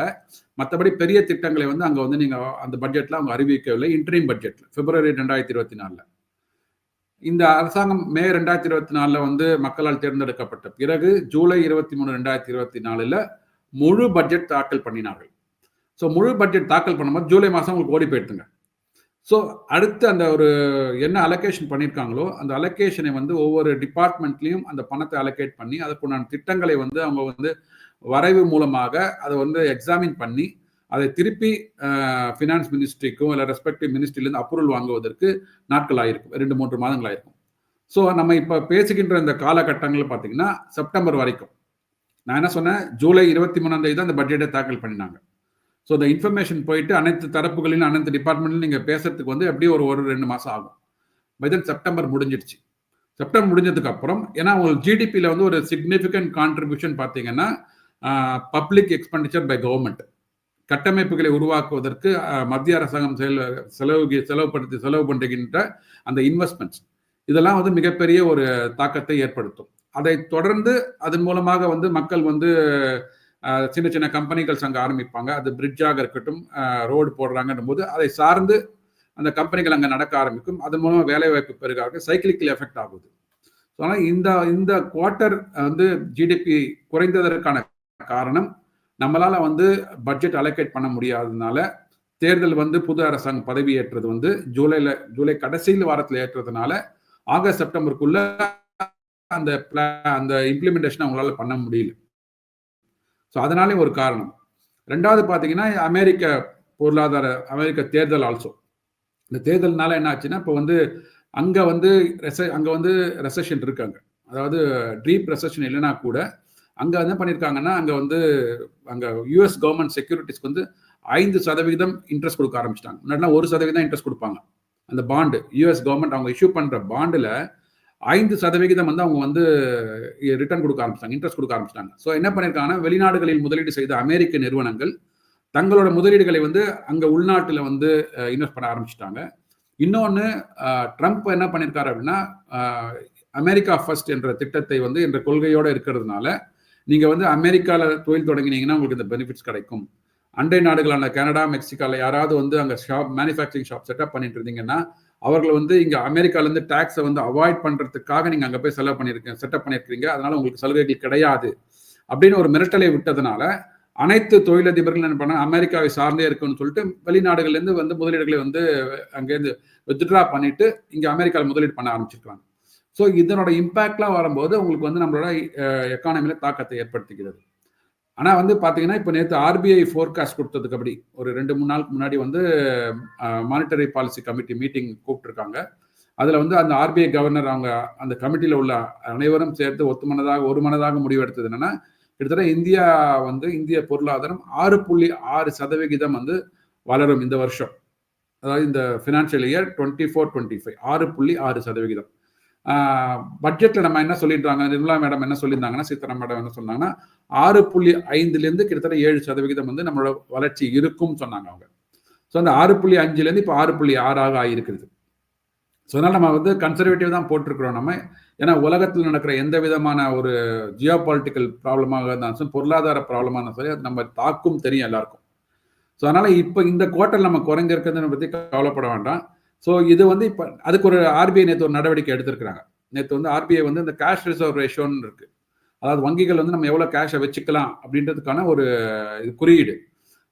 மற்றபடி பெரிய திட்டங்களை வந்து அங்கே வந்து நீங்க அந்த பட்ஜெட்ல அவங்க அறிவிக்கவில்லை. இன்ட்ரீம் பட்ஜெட்ல பிப்ரவரி 2024 இந்த அரசாங்கம் மே 2024 வந்து மக்களால் தேர்ந்தெடுக்கப்பட்ட பிறகு ஜூலை 23 2024 முழு பட்ஜெட் தாக்கல் பண்ணினார்கள். ஸோ முழு பட்ஜெட் தாக்கல் பண்ணும்போது ஜூலை மாதம் உங்களுக்கு ஓடி போயிடுதுங்க. ஸோ அடுத்து அந்த ஒரு என்ன அலோகேஷன் பண்ணியிருக்காங்களோ அந்த அலோகேஷனை வந்து ஒவ்வொரு டிபார்ட்மெண்ட்லையும் அந்த பணத்தை அலோகேட் பண்ணி அதற்குண்டான திட்டங்களை வந்து அவங்க வந்து வரைவு மூலமாக அதை வந்து எக்ஸாமின் பண்ணி அதை திருப்பி ஃபினான்ஸ் மினிஸ்ட்ரிக்கும் இல்லை ரெஸ்பெக்டிவ் மினிஸ்ட்ரியிலேருந்து அப்ரூவல் வாங்குவதற்கு நாட்கள் ஆயிருக்கும், 2-3 மாதங்கள் ஆயிருக்கும். ஸோ நம்ம இப்போ பேசுகின்ற இந்த காலகட்டங்கள் பார்த்தீங்கன்னா செப்டம்பர் வரைக்கும். நான் என்ன சொன்னேன், ஜூலை 23 தான் இந்த பட்ஜெட்டை தாக்கல் பண்ணினாங்க. ஸோ இந்த இன்ஃபர்மேஷன் போயிட்டு அனைத்து தரப்புகளிலும் அனைத்து டிபார்ட்மெண்ட்லையும் நீங்கள் பேசுறதுக்கு வந்து எப்படி ஒரு 2 மாதம் ஆகும். பை தென் செப்டம்பர் முடிஞ்சிடுச்சு. செப்டம்பர் முடிஞ்சதுக்கு அப்புறம் ஏன்னா உங்களுக்கு ஜிடிபியில் வந்து ஒரு சிக்னிஃபிகண்ட் கான்ட்ரிபியூஷன் பார்த்தீங்கன்னா பப்ளிக் எக்ஸ்பெண்டிச்சர் பை கவர்மெண்ட், கட்டமைப்புகளை உருவாக்குவதற்கு மத்திய அரசாங்கம் செலவு பண்ணுகின்ற அந்த இன்வெஸ்ட்மெண்ட்ஸ் இதெல்லாம் வந்து மிகப்பெரிய ஒரு தாக்கத்தை ஏற்படுத்தும். அதை தொடர்ந்து அதன் மூலமாக வந்து மக்கள் வந்து சின்ன சின்ன கம்பெனிகள் அங்கே ஆரம்பிப்பாங்க. அது பிரிட்ஜாக இருக்கட்டும், ரோடு போடுறாங்கன்ற போது அதை சார்ந்து அந்த கம்பெனிகள் அங்கே நடக்க ஆரம்பிக்கும். அதன் மூலமாக வேலை வாய்ப்பு பெருகாக சைக்கிளிக்கல் எஃபெக்ட் ஆகுது. ஸோ ஆனால் இந்த குவார்ட்டர் வந்து ஜிடிபி குறைந்ததற்கான காரணம் நம்மளால வந்து பட்ஜெட் அலோகேட் பண்ண முடியாததுனால, தேர்தல் வந்து புது அரசாங்கம் பதவி ஏற்றது வந்து ஜூலை கடைசியில் வாரத்தில் ஏற்றதுனால ஆகஸ்ட் செப்டம்பருக்குள்ள அந்த இம்ப்ளிமெண்டேஷன் அவங்களால பண்ண முடியல. ஸோ அதனாலே ஒரு காரணம். 2வது பார்த்தீங்கன்னா அமெரிக்க தேர்தல் ஆல்சோ. இந்த தேர்தல்னால என்ன ஆச்சுன்னா இப்போ வந்து அங்கே வந்து ரெசெஷன் இருக்காங்க. அதாவது டீப் ரெசெஷன் இல்லைன்னா கூட அங்கே என்ன பண்ணியிருக்காங்கன்னா அங்கே யூஎஸ் கவர்மெண்ட் செக்யூரிட்டிஸ்க்கு வந்து 5% இன்ட்ரெஸ்ட் கொடுக்க ஆரம்பிச்சிட்டாங்க. முன்னாடிலாம் 1% இன்ட்ரெஸ்ட் கொடுப்பாங்க. அந்த பாண்டு யூஎஸ் கவர்மெண்ட் அவங்க இஷ்யூ பண்ணுற பாண்டில் 5% வந்து அவங்க வந்து ரிட்டர்ன் கொடுக்க ஆரம்பிச்சிட்டாங்க, இன்ட்ரெஸ்ட் கொடுக்க ஆரம்பிச்சிட்டாங்க. ஸோ என்ன பண்ணியிருக்காங்கன்னா வெளிநாடுகளில் முதலீடு செய்த அமெரிக்க நிறுவனங்கள் தங்களோட முதலீடுகளை வந்து அங்கே உள்நாட்டில் வந்து இன்வெஸ்ட் பண்ண ஆரம்பிச்சிட்டாங்க. இன்னொன்று ட்ரம்ப் என்ன பண்ணியிருக்காரு அப்படின்னா அமெரிக்கா ஃபர்ஸ்ட் என்ற திட்டத்தை வந்து என்ற கொள்கையோடு இருக்கிறதுனால நீங்கள் வந்து அமெரிக்காவில் தொழில் தொடங்கினீங்கன்னா உங்களுக்கு இந்த பெனிஃபிட்ஸ் கிடைக்கும். அண்டை நாடுகளான கனடா, மெக்சிகோவில் யாராவது வந்து அங்கே மேனுஃபேக்சரிங் ஷாப் செட்டப் பண்ணிட்டு இருந்தீங்கன்னா அவர்களை வந்து இங்கே அமெரிக்காலேருந்து டேக்ஸை வந்து அவாய்ட் பண்ணுறதுக்காக நீங்கள் அங்கே போய் செட்டப் பண்ணியிருக்கீங்க, அதனால உங்களுக்கு சலுகைகள் கிடையாது அப்படின்னு ஒரு மிரட்டலை விட்டதுனால அனைத்து தொழிலதிபர்கள் என்ன பண்ண அமெரிக்காவை சார்ந்தே இருக்குன்னு சொல்லிட்டு வெளிநாடுகள்ல இருந்து வந்து முதலீடுகளை வந்து அங்கேருந்து வித்ட்ரா பண்ணிட்டு இங்க அமெரிக்காவில் முதலீடு பண்ண ஆரம்பிச்சிருக்காங்க. ஸோ இதனோட இம்பாக்ட்லாம் வரும்போது உங்களுக்கு வந்து நம்மளோட எக்கானமில தாக்கத்தை ஏற்படுத்திக்கிறது. ஆனா வந்து பாத்தீங்கன்னா இப்ப நேற்று ஆர்பிஐ ஃபோர்காஸ்ட் கொடுத்ததுக்கு அப்படி ஒரு 2-3 நாளுக்கு முன்னாடி வந்து மானிட்டரி பாலிசி கமிட்டி மீட்டிங் கூப்பிட்டுருக்காங்க. அதுல வந்து அந்த ஆர்பிஐ கவர்னர் அவங்க அந்த கமிட்டியில உள்ள அனைவரும் சேர்த்து ஒரு மனதாக முடிவு எடுத்தது என்னன்னா, கிட்டத்தட்ட இந்திய பொருளாதாரம் 6.6% வந்து வளரும் இந்த வருஷம். அதாவது இந்த ஃபினான்ஷியல் இயர் 24-25 6.6%. பட்ஜெட்ல நம்ம என்ன சொல்லிட்டாங்க, நிர்மலா மேடம் என்ன சொல்லியிருந்தாங்கன்னா, சீதாராமன் மேடம் என்ன சொன்னாங்கன்னா 6.5 கிட்டத்தட்ட 7% வந்து நம்மளோட வளர்ச்சி இருக்கும் சொன்னாங்க அவங்க. ஸோ அந்த 6.5 இப்போ 6.6 ஆகியிருக்கிறது. ஸோ அதனால நம்ம வந்து கன்சர்வேட்டிவ் தான் போட்டிருக்கிறோம் நம்ம. ஏன்னா உலகத்தில் நடக்கிற எந்த விதமான ஒரு ஜியோ பொலிட்டிக்கல் ப்ராப்ளமாக இருந்தாலும் சரி, பொருளாதார ப்ராப்ளமாக இருந்தாலும் சரி, அது நம்ம தாக்கும் தெரியும் எல்லாருக்கும். ஸோ அதனால இப்போ இந்த குவார்ட்டர் நம்ம குறைஞ்சிருக்கிறத பற்றி கவலைப்பட வேண்டாம். ஸோ இது வந்து இப்போ அதுக்கு ஒரு ஆர்பிஐ நேற்று ஒரு நடவடிக்கை எடுத்திருக்கிறாங்க. நேற்று வந்து ஆர்பிஐ வந்து இந்த கேஷ் ரிசர்வ் ரேஷியோன்னு இருக்கு. அதாவது வங்கிகள் வந்து நம்ம எவ்வளோ கேஷை வச்சுக்கலாம் அப்படின்றதுக்கான ஒரு குறியீடு.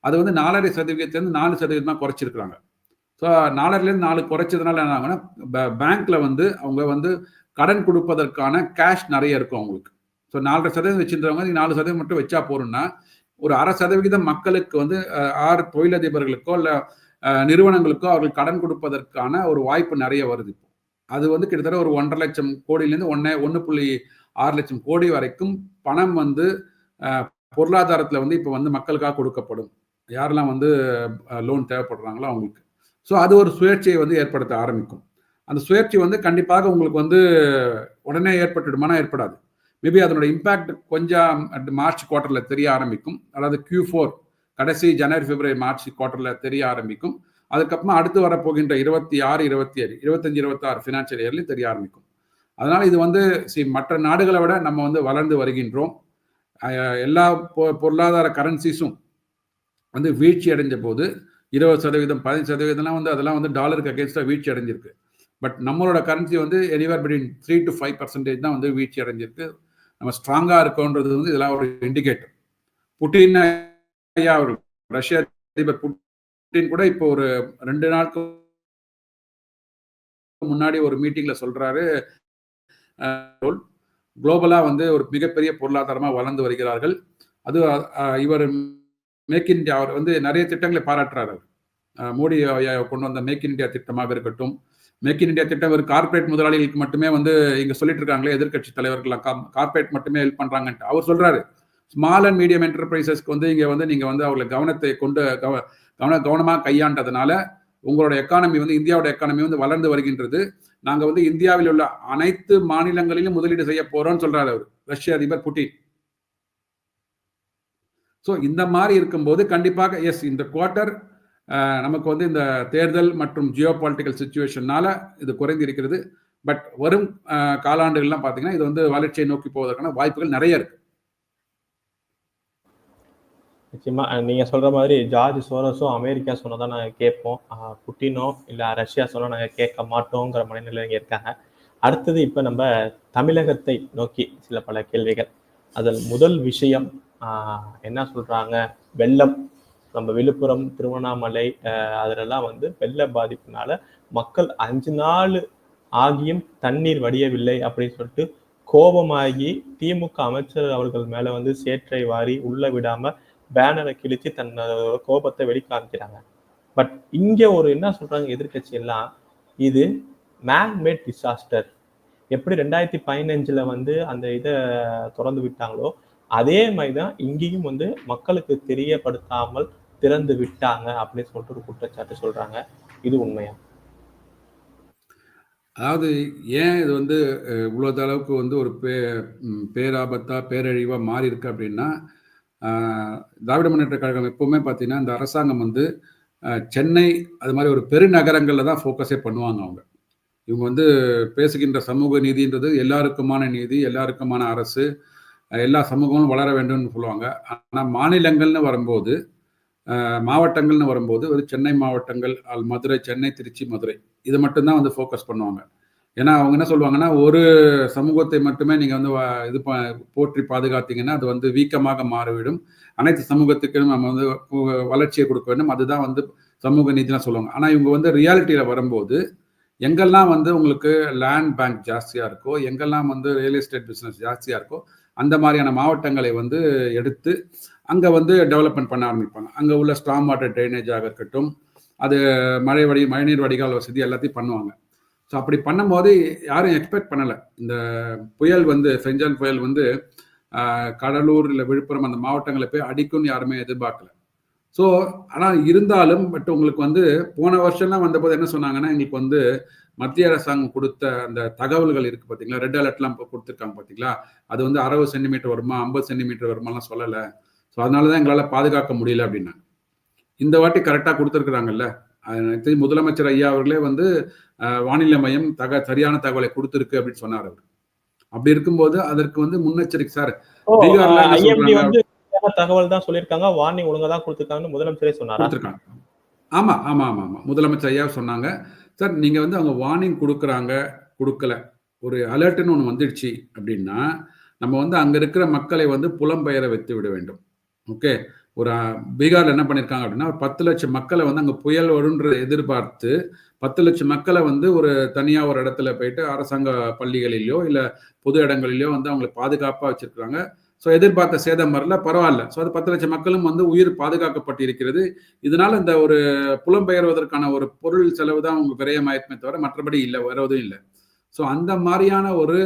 அது வந்து 4.5% 4% குறைச்சிருக்கிறாங்க. ஸோ 4லேருந்து 4 குறைச்சதுனால என்ன ஆகும்னா, பேங்க்ல வந்து அவங்க வந்து கடன் கொடுப்பதற்கான கேஷ் நிறைய இருக்கும் அவங்களுக்கு. ஸோ 4.5% வச்சிருந்தவங்க 4% மட்டும் வச்சா போறோம்னா, ஒரு 0.5% மக்களுக்கு வந்து தொழிலதிபர்களுக்கோ இல்லை நிறுவனங்களுக்கோ அவர்கள் கடன் கொடுப்பதற்கான ஒரு வாய்ப்பு நிறைய வருது. அது வந்து கிட்டத்தட்ட ஒரு 1.5 லட்சம் கோடியிலேருந்து 1.6 லட்சம் கோடி வரைக்கும் பணம் வந்து பொருளாதாரத்தில் வந்து இப்போ வந்து மக்களுக்காக கொடுக்கப்படும். யாரெல்லாம் வந்து லோன் தேவைப்படுறாங்களோ அவங்களுக்கு. ஸோ அது ஒரு சுழற்சியை வந்து ஏற்படுத்த ஆரம்பிக்கும். அந்த சுழற்சி வந்து கண்டிப்பாக உங்களுக்கு வந்து உடனே ஏற்பட்டுடுமானா ஏற்படாது. மேபி அதனோட இம்பாக்ட் கொஞ்சம் மார்ச் குவார்ட்டரில் தெரிய ஆரம்பிக்கும். அதாவது Q4 கடைசி ஜனவரி, பிப்ரவரி, மார்ச் குவார்ட்டரில் தெரிய ஆரம்பிக்கும். அதுக்கப்புறமா அடுத்து வரப்போகின்ற 26, 27, 25, 26 ஃபினான்ஷியல் இயர்லையும் தெரிய ஆரம்பிக்கும். அதனால இது வந்து மற்ற நாடுகளை விட நம்ம வந்து வளர்ந்து வருகின்றோம். எல்லா பொருளாதார கரன்சிஸும் வந்து வீழ்ச்சி அடைஞ்ச போது 20%, 15% வந்து அதெல்லாம் வந்து டாலருக்கு அகேன்ஸ்டாக வீழ்ச்சி அடைஞ்சிருக்கு. பட் நம்மளோட கரன்சி வந்து எனிவேர் பிட்வீன் 3 to 5% தான் வந்து வீழ்ச்சி அடைஞ்சிருக்கு. நம்ம ஸ்ட்ராங்கா இருக்கோன்றது வந்து இதெல்லாம் ஒரு இண்டிகேட்டர். புட்டின் ஐயா அவர்கள், ரஷ்ய அதிபர் புட்டின் கூட இப்போ ஒரு 2 நாளுக்கு முன்னாடி ஒரு மீட்டிங்ல சொல்றாரு, குளோபலா வந்து ஒரு மிகப்பெரிய பொருளாதாரமா வளர்ந்து வருகிறார்கள். அது இவர் மேக் இந்தியா அவர் வந்து நிறைய திட்டங்களை பாராட்டுறாரு. மோடி கொண்டு வந்த மேக் இந்தியா திட்டமாக இருக்கட்டும். மேக் இன் இந்தியா திட்டம் ஒரு கார்பரேட் முதலாளிகளுக்கு மட்டுமே வந்து இங்க சொல்லிட்டு இருக்காங்களே எதிர்கட்சி தலைவர்கள் கார்பரேட் மட்டுமே ஹெல்ப் பண்றாங்கன்ட்டு அவர் சொல்றாரு. ஸ்மால் அண்ட் மீடியம் என்டர்பிரைசஸ்க்கு வந்து இங்க வந்து நீங்க வந்து அவங்களை கவனத்தை கொண்டு கவனமாக கையாண்டதுனால உங்களோட எக்கானமி வந்து இந்தியாவோட எக்கானமி வந்து வளர்ந்து வருகின்றது. நாங்க வந்து இந்தியாவில் உள்ள அனைத்து மாநிலங்களிலும் முதலீடு செய்ய போறோம்னு சொல்றாரு அவர், ரஷ்ய அதிபர் புட்டின். ஸோ இந்த மாதிரி இருக்கும்போது கண்டிப்பாக இந்த குவார்ட்டர் நமக்கு வந்து இந்த தேர்தல் மற்றும் ஜியோ பொலிட்டிக்கல் சிச்சுவேஷனால இது குறைந்து இருக்கிறது. பட் வரும் காலாண்டுகள்லாம் பார்த்தீங்கன்னா இது வந்து வளர்ச்சியை நோக்கி போவதற்கான வாய்ப்புகள் நிறைய இருக்கு. நிச்சயமா நீங்க சொல்ற மாதிரி ஜார்ஜ் சோரோஸும் அமெரிக்கா சொன்னதான் நாங்கள் கேட்போம், புட்டினோ இல்லை ரஷ்யா சொன்னா நாங்கள் கேட்க மாட்டோங்கிற மனநிலை இருக்காங்க. அடுத்தது இப்போ நம்ம தமிழகத்தை நோக்கி சில பல கேள்விகள். அதில் முதல் விஷயம் என்ன சொல்றாங்க, வெள்ளம். நம்ம விழுப்புரம், திருவண்ணாமலை அதிலெல்லாம் வந்து வெள்ள பாதிப்புனால மக்கள் 5 நாள் ஆகியும் தண்ணீர் வடியவில்லை அப்படின்னு சொல்லிட்டு கோபமாகி திமுக அமைச்சர் அவர்கள் மேல வந்து சேற்றை வாரி உள்ள விடாம பேனரை கிழிச்சு தன்னோட கோபத்தை வெளிக்காமிக்கிறாங்க. பட் இங்க ஒரு என்ன சொல்றாங்க எதிர்கட்சி எல்லாம், இது மேன்மேட் டிசாஸ்டர். எப்படி 2015 வந்து அந்த இதை திறந்து விட்டாங்களோ அதே மாதிரிதான் இங்கேயும் வந்து மக்களுக்கு தெரியப்படுத்தாமல் திறந்து விட்டாங்க அப்படின்னு சொல்லிட்டு ஒரு குற்றச்சாட்டு சொல்றாங்க. இது உண்மையா? அதாவது ஏன் இது வந்து இவ்வளவு அளவுக்கு வந்து ஒரு பேராபத்தா பேரழிவா மாறி இருக்கு அப்படின்னா, திராவிட முன்னேற்ற கழகம் எப்பவுமே பார்த்தீங்கன்னா இந்த அரசாங்கம் வந்து சென்னை அது மாதிரி ஒரு பெருநகரங்கள்ல தான் ஃபோக்கஸே பண்ணுவாங்க. இவங்க வந்து பேசுகின்ற சமூக நீதின்றது எல்லாருக்குமான நீதி, எல்லாருக்குமான அரசு, எல்லா சமூகமும் வளர வேண்டும்னு சொல்லுவாங்க. ஆனால் மாநிலங்கள்னு வரும்போது, மாவட்டங்கள்னு வரும்போது ஒரு சென்னை மாவட்டங்கள், மதுரை, சென்னை, திருச்சி, மதுரை இதை மட்டும்தான் வந்து ஃபோக்கஸ் பண்ணுவாங்க. ஏன்னா அவங்க என்ன சொல்லுவாங்கன்னா, ஒரு சமூகத்தை மட்டுமே நீங்க வந்து இது போற்றி பாதுகாத்தீங்கன்னா அது வந்து வீக்கமாக மாறிவிடும். அனைத்து சமூகத்துக்கும் நம்ம வந்து வளர்ச்சியை கொடுக்க வேண்டும். அதுதான் வந்து சமூக நீதிலாம் சொல்லுவாங்க. ஆனா இவங்க வந்து ரியாலிட்டியில வரும்போது எங்கெல்லாம் வந்து உங்களுக்கு லேண்ட் பேங்க் ஜாஸ்தியா இருக்கோ, எங்கெல்லாம் வந்து ரியல் எஸ்டேட் பிசினஸ் ஜாஸ்தியா இருக்கோ, அந்த மாதிரியான மாவட்டங்களை வந்து எடுத்து அங்க வந்து டெவலப்மெண்ட் பண்ண ஆரம்பிப்பாங்க. அங்க உள்ள ஸ்டாம் வாட்டர் ட்ரைனேஜாக இருக்கட்டும், அது மழைநீர் வடிகால் வசதி எல்லாத்தையும் பண்ணுவாங்க. ஸோ அப்படி பண்ணும்போது யாரும் எக்ஸ்பெக்ட் பண்ணல. இந்த புயல் வந்து ஃபெஞ்சான் புயல் வந்து கடலூர் இல்லை விழுப்புரம் அந்த மாவட்டங்களை போய் அடிக்கும்னு யாருமே எதிர்பார்க்கல. ஸோ ஆனால் இருந்தாலும் பட் உங்களுக்கு வந்து போன வருஷம்லாம் வந்தபோது என்ன சொன்னாங்கன்னா, எங்களுக்கு வந்து மத்திய அரசாங்கம் கொடுத்த அந்த தகவல்கள் இருக்கு பார்த்தீங்களா, ரெட் அலர்ட்லாம் இப்போ கொடுத்துருக்காங்க பார்த்தீங்களா, அது வந்து 60 சென்டிமீட்டர் வருமா 50 சென்டிமீட்டர் வருமாலாம் சொல்லலை. ஸோ அதனால தான் எங்களால் பாதுகாக்க முடியல அப்படின்னா. இந்த வாட்டி கரெக்டாக கொடுத்துருக்குறாங்கல்ல. முதலமைச்சர் ஐயா அவர்களே வந்து வானிலை மையம் சரியான தகவலை கொடுத்துருக்கு அப்படின்னு சொன்னார் அவர். அப்படி இருக்கும்போது அதற்கு வந்து முன்னெச்சரிக்கை சார் பீகார்ல என்ன சொல்றாங்க, தகவல் தான் சொல்லியிருக்காங்க, வார்னிங் ஒழுங்கா தான் கொடுத்துருக்காங்கன்னு முதலமைச்சரே சொன்னாங்க. ஆமா ஆமா ஆமா ஆமா முதலமைச்சர் ஐயா சொன்னாங்க. சார் நீங்க வந்து அவங்க வார்னிங் கொடுக்குறாங்க கொடுக்கல, ஒரு அலர்ட்னு ஒன்று வந்துடுச்சு அப்படின்னா நம்ம வந்து அங்க இருக்கிற மக்களை வந்து புலம்பெயர வைத்து விட வேண்டும். ஓகே, ஒரு பீகார்ல என்ன பண்ணிருக்காங்க அப்படின்னா 10 லட்சம் மக்களை வந்து அங்க புயல் வரும்ன்ற எதிர்பார்த்து 10 லட்சம் மக்களை வந்து ஒரு தனியா ஒரு இடத்துல போயிட்டு அரசாங்க பள்ளிகளிலோ இல்ல பொது இடங்களிலோ வந்து அவங்களை பாதுகாப்பா வச்சிருக்காங்க. ஸோ எதிர்பார்த்த சேதம் வரல, பரவாயில்ல. ஸோ அது 10 லட்சம் மக்களும் வந்து உயிர் பாதுகாக்கப்பட்டிருக்கிறது. இதனால இந்த ஒரு புலம்பெயர்வதற்கான ஒரு பொருள் செலவு தான் அவங்க விரயமாயிருக்குமே தவிர மற்றபடி இல்லை, வருவதும் இல்லை. ஸோ அந்த மாதிரியான ஒரு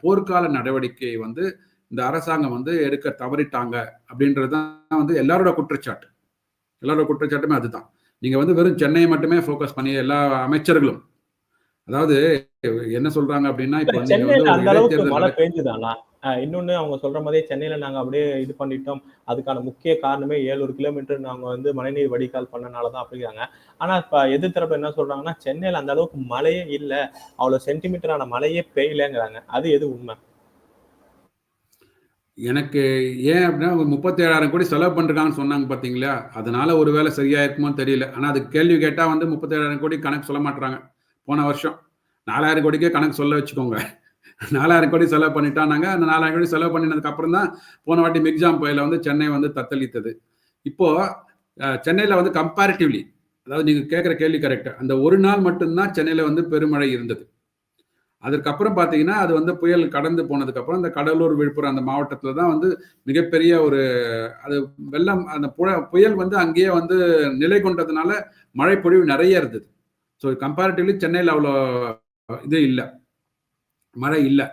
போர்க்கால நடவடிக்கையை வந்து இந்த அரசாங்கம் வந்து எடுக்க தவறிட்டாங்க அப்படின்றது தான் வந்து எல்லாரோட குற்றச்சாட்டு. எல்லாரோட குற்றச்சாட்டுமே அதுதான். நீங்க வந்து வெறும் சென்னையை மட்டுமே ஃபோக்கஸ் பண்ணி எல்லா அமைச்சர்களும், அதாவது என்ன சொல்றாங்க அப்படின்னா இப்ப அந்த அளவுக்கு மழை பெய்ஞ்சுதானா? இன்னொன்னு அவங்க சொல்ற மாதிரி சென்னையில நாங்க அப்படியே இது பண்ணிட்டோம், அதுக்கான முக்கிய காரணமே 700 கிலோமீட்டர் நாங்க வந்து மழைநீர் வடிகால் பண்ணனாலதான் அப்படிங்கிறாங்க. ஆனா இப்ப எதிர்த்தரப்பு என்ன சொல்றாங்கன்னா, சென்னையில அந்த அளவுக்கு மழையே இல்ல, அவ்வளவு சென்டிமீட்டரான மழையே பெய்யலங்கிறாங்க. அது எது உண்மை? எனக்கு ஏன் அப்படின்னா 37,000 கோடி செலவு பண்றாங்கன்னு சொன்னாங்க பாத்தீங்களா, அதனால ஒருவேளை சரியா இருக்குமோ தெரியல. ஆனா அதுக்கு கேள்வி கேட்டா வந்து 37,000 கோடி கணக்கு சொல்ல மாட்டாங்க. போன வருஷம் 4,000 கோடிக்கே கணக்கு சொல்ல வச்சுக்கோங்க. 4,000 கோடி செலவு பண்ணிட்டானாங்க. அந்த 4,000 கோடி செலவு பண்ணினதுக்கு அப்புறம் தான் போன வாட்டி மிக்ஜாம் புயல வந்து சென்னை வந்து தத்தளித்தது. இப்போ சென்னையில வந்து கம்பேரிட்டிவ்லி, அதாவது நீங்க கேட்கிற கேள்வி கரெக்ட், அந்த ஒரு நாள் மட்டும்தான் சென்னையில வந்து பெருமழை இருந்தது. அதுக்கப்புறம் பாத்தீங்கன்னா அது வந்து புயல் கடந்து போனதுக்கு அப்புறம் இந்த கடலூர் விழுப்புரம் அந்த மாவட்டத்துல தான் வந்து மிகப்பெரிய ஒரு அது வெள்ளம், அந்த புயல் வந்து அங்கேயே வந்து நிலை கொண்டதுனால மழை பொழிவு நிறைய இருந்தது. ஸோ கம்பேரிட்டிவ்லி சென்னையில் அவ்வளோ இது இல்லை, மழை இல்லை.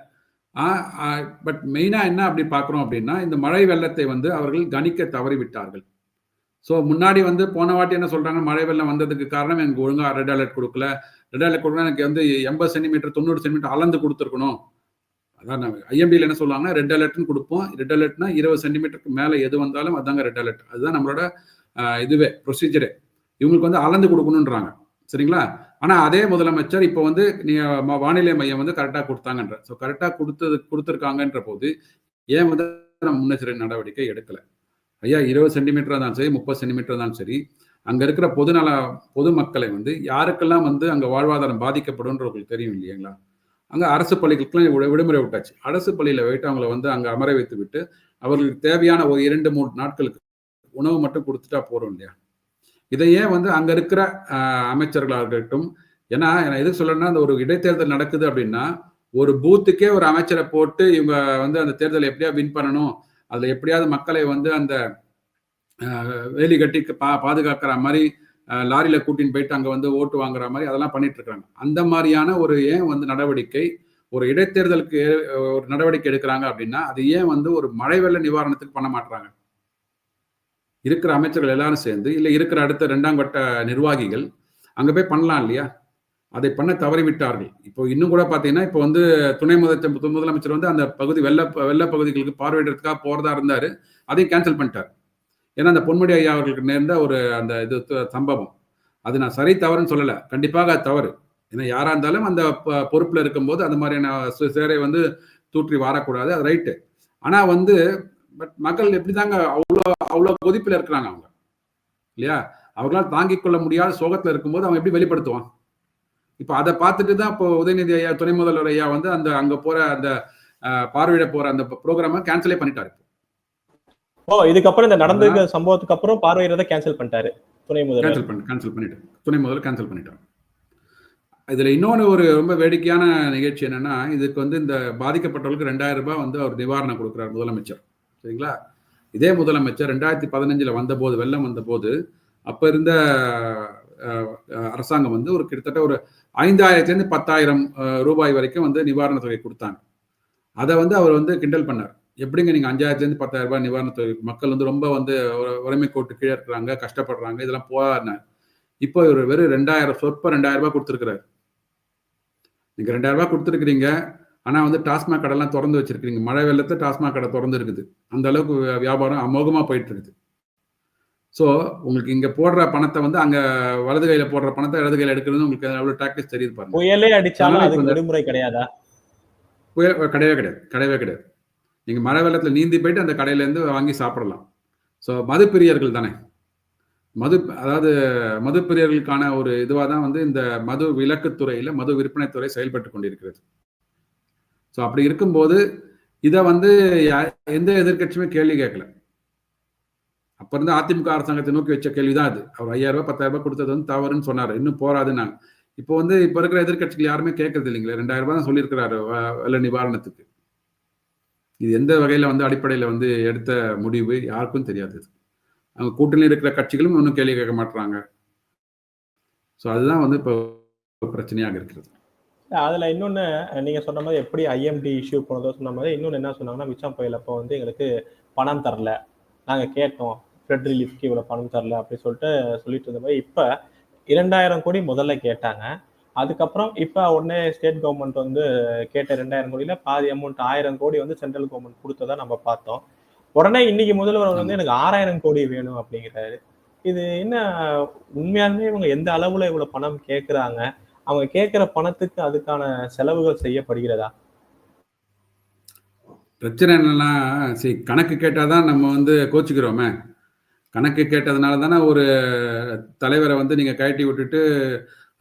பட் மெயினா என்ன அப்படி பார்க்குறோம் அப்படின்னா இந்த மழை வெள்ளத்தை வந்து அவர்கள் கணிக்க தவறிவிட்டார்கள். ஸோ முன்னாடி வந்து போன வாட்டி என்ன சொல்றாங்க, மழை வெள்ளம் வந்ததுக்கு காரணம் எனக்கு ஒழுங்கா ரெட் அலர்ட் கொடுக்கல, ரெட் அலர்ட் கொடுக்கணும் எனக்கு வந்து 80 சென்டிமீட்டர் 90 சென்டிமீட்டர் அளந்து கொடுத்துருக்கணும். அதான் ஐஎம்பியில் என்ன சொல்லுவாங்கன்னா ரெட் அலர்ட்னு கொடுப்போம். ரெட் அலர்ட்னா 20 சென்டிமீட்டருக்கு மேலே எது வந்தாலும் அதாங்க ரெட் அலர்ட். அதுதான் நம்மளோட இதுவே ப்ரொசீஜரே. இவங்களுக்கு வந்து அளந்து கொடுக்கணுன்றாங்க, சரிங்களா? ஆனா அதே முதலமைச்சர் இப்போ வந்து நீங்க வானிலை மையம் வந்து கரெக்டா கொடுத்தாங்கன்ற, ஸோ கரெக்டா கொடுத்துருக்காங்கன்ற போது ஏன் வந்து முன்னெச்சரிக்கை நடவடிக்கை எடுக்கல? ஐயா 20 சென்டிமீட்டர் இருந்தாலும் சரி 30 சென்டிமீட்டர் இருந்தாலும் சரி, அங்க இருக்கிற பொதுமக்களை வந்து யாருக்கெல்லாம் வந்து அங்க வாழ்வாதாரம் பாதிக்கப்படும்ன்ற உங்களுக்கு தெரியும் இல்லைங்களா? அங்க அரசு பள்ளிகளுக்கெல்லாம் விடுமுறை விட்டாச்சு. அரசு பள்ளியில வைத்து அவங்களை வந்து அங்க அமர வைத்து விட்டு அவர்களுக்கு தேவையான ஒரு 2-3 நாட்களுக்கு உணவு மட்டும் கொடுத்துட்டா போறோம் இல்லையா? இதையே வந்து அங்க இருக்கிற அமைச்சர்களாக இருக்கட்டும், ஏன்னா எது சொல்லணும்னா அந்த ஒரு இடைத்தேர்தல் நடக்குது அப்படின்னா ஒரு பூத்துக்கே ஒரு அமைச்சரை போட்டு இவங்க வந்து அந்த தேர்தலை எப்படியா வின் பண்ணணும், அதுல எப்படியாவது மக்களை வந்து அந்த வேலி கட்டி பாதுகாக்கிற மாதிரி லாரியில கூட்டின்னு போயிட்டு அங்க வந்து ஓட்டு வாங்குற மாதிரி அதெல்லாம் பண்ணிட்டு இருக்காங்க. அந்த மாதிரியான ஒரு ஏன் வந்து நடவடிக்கை ஒரு இடைத்தேர்தலுக்கு ஒரு நடவடிக்கை எடுக்கிறாங்க அப்படின்னா அது ஏன் வந்து ஒரு மழை வெள்ள நிவாரணத்துக்கு பண்ண மாட்டாங்க? இருக்கிற அமைச்சர்கள் எல்லாரும் சேர்ந்து இல்ல இருக்கிற அடுத்த 2ஆம் கட்ட நிர்வாகிகள் அங்க போய் பண்ணலாம் இல்லையா? அதை பண்ண தவறிவிட்டார்கள். இப்போ இன்னும் கூட பாத்தீங்கன்னா இப்போ வந்து துணை முதலமைச்சர் வந்து அந்த பகுதி வெள்ள பகுதிகளுக்கு பார்வையிடறதுக்காக போறதா இருந்தாரு, அதையும் கேன்சல் பண்ணிட்டார். ஏன்னா அந்த பொன்முடி ஐயா அவர்களுக்கு நேர்ந்த ஒரு அந்த இது சம்பவம், அது நான் சரி தவறுன்னு சொல்லல, கண்டிப்பாக அது தவறு. ஏன்னா யாரா இருந்தாலும் அந்த பொறுப்புல இருக்கும்போது அந்த மாதிரியான சேரை வந்து தூற்றி வாரக்கூடாது, அது ரைட்டு. ஆனா வந்து பட் மக்கள் எப்படிதாங்க அவ்வளவு கொதிப்புல இருக்கிறாங்க அவங்க இல்லையா? அவர்களால் தாங்கிக் கொள்ள முடியாத சோகத்துல இருக்கும்போது அவன் எப்படி வெளிப்படுத்துவான்? இப்ப அதை பார்த்துட்டு தான் இப்போ உதயநிதி ஐயா, துணை முதல்வர் ஐயா வந்து அந்த அங்க போற அந்த பார்வையிட போற அந்த ப்ரோக்ராம கேன்சலே பண்ணிட்டாரு. இதுக்கப்புறம் இந்த நடந்த சம்பவத்துக்கு அப்புறம் பார்வையிடறத கேன்சல் பண்ணிட்டாரு துணை முதல்வர். துணை முதல்வர் கேன்சல் பண்ணிட்டாரு. இதுல இன்னொன்னு ஒரு ரொம்ப வேடிக்கையான நிகழ்ச்சி என்னன்னா, இதுக்கு வந்து இந்த பாதிக்கப்பட்டவர்களுக்கு 2000 ரூபாய் வந்து அவர் நிவாரணம் கொடுக்கிறார் முதலமைச்சர். சரிங்களா? இதே முதலமைச்சர் 2015 வந்தபோது, வெள்ளம் வந்தபோது, அப்ப இருந்த அரசாங்கம் வந்து ஒரு கிட்டத்தட்ட ஒரு 5000 10,000 ரூபாய் வரைக்கும் வந்து நிவாரண தொகை கொடுத்தாங்க. அதை வந்து அவர் வந்து கிண்டல் பண்ணார். எப்படிங்க நீங்க 5000 10,000 ரூபாய் நிவாரண தொகை, மக்கள் வந்து ரொம்ப வந்து உரிமை கோட்டு கீழே இருக்கிறாங்க, கஷ்டப்படுறாங்க, இதெல்லாம் போறாருன்னு. இப்போ இவர் வெறும் 2000 ரூபாய் கொடுத்துருக்கிறார். நீங்க 2000 ரூபாய் கொடுத்துருக்கிறீங்க, ஆனா வந்து டாஸ்மாக் கடைலாம் திறந்து வச்சிருக்கீங்க. மழை வெள்ளத்தை டாஸ்மாக் கடை திறந்து இருக்குது. அந்த அளவுக்கு வியாபாரம் அமோகமா போயிட்டு இருக்குது. ஸோ உங்களுக்கு இங்க போடுற பணத்தை வந்து அங்க வலது கையில போடுற பணத்தை இடது கையில எடுக்கிறது உங்களுக்கு எவ்வளவு டாக்டிக்ஸ் தெரியுது பாருங்க. புயலே அடிச்சாலும் அதுக்கு விடுமுறை கிடையாதா? புயல் கிடையவே கிடையாது. நீங்க மழை வெள்ளத்துல நீந்தி போயிட்டு அந்த கடையில இருந்து வாங்கி சாப்பிடலாம். ஸோ மது பிரியர்கள் தானே, அதாவது மது பிரியர்களுக்கான ஒரு இதுவாக தான் வந்து இந்த மது விலக்குத்துறையில மது விற்பனை துறை செயல்பட்டு கொண்டிருக்கிறது. ஸோ அப்படி இருக்கும்போது இதை வந்து எந்த எதிர்கட்சியுமே கேள்வி கேட்கல. அப்ப இருந்து அதிமுக அரசாங்கத்தை நோக்கி வச்ச கேள்விதான் அது. அவர் 5000 ரூபாய் 10,000 ரூபாய் கொடுத்தது வந்து தவறுன்னு சொன்னாரு. இன்னும் போராதுன்னாங்க. இப்போ வந்து இப்ப இருக்கிற எதிர்கட்சிகள் யாருமே கேட்கறது இல்லைங்களே. 2000 ரூபாய் தான் சொல்லியிருக்கிறாரு வெள்ள நிவாரணத்துக்கு. இது எந்த வகையில வந்து அடிப்படையில வந்து எடுத்த முடிவு யாருக்கும் தெரியாது. அவங்க கூட்டணியில் இருக்கிற கட்சிகளும் ஒன்றும் கேள்வி கேட்க மாட்டாங்க. ஸோ அதுதான் வந்து இப்போ பிரச்சனையாக இருக்கிறது. அதுல இன்னொன்னு நீங்க சொன்ன மாதிரி எப்படி ஐஎம்டி இஷ்யூ போனதோ சொன்ன மாதிரி இன்னொன்னு என்ன சொன்னாங்கன்னா, மிச்சம் புயல் அப்போ வந்து எங்களுக்கு பணம் தரல, நாங்க கேட்டோம் ஃப்ளட் ரிலீஃப்க்கு இவ்வளவு பணம் தரல அப்படின்னு சொல்லிட்டு இருந்த மாதிரி இப்ப 2000 கோடி முதல்ல கேட்டாங்க. அதுக்கப்புறம் இப்ப உடனே ஸ்டேட் கவர்மெண்ட் வந்து கேட்ட 2000 கோடியில பாதி அமௌண்ட் 1000 கோடி வந்து சென்ட்ரல் கவர்மெண்ட் கொடுத்ததா நம்ம பார்த்தோம். உடனே இன்னைக்கு முதல்வர் வந்து எனக்கு 6000 கோடி வேணும் அப்படிங்கிறாரு. இது என்ன, உண்மையாலுமே இவங்க எந்த அளவுல இவ்வளவு பணம் கேட்கிறாங்க? அவங்க கேட்கிற பணத்துக்கு அதுக்கான செலவுகள் செய்யப்படுகிறதா? பிரச்சனை என்னன்னா, சரி கணக்கு கேட்டாதான் நம்ம வந்து கோச்சுக்கிறோமே. கணக்கு கேட்டதுனால தானே ஒரு தலைவரை வந்து நீங்க கழட்டி விட்டுட்டு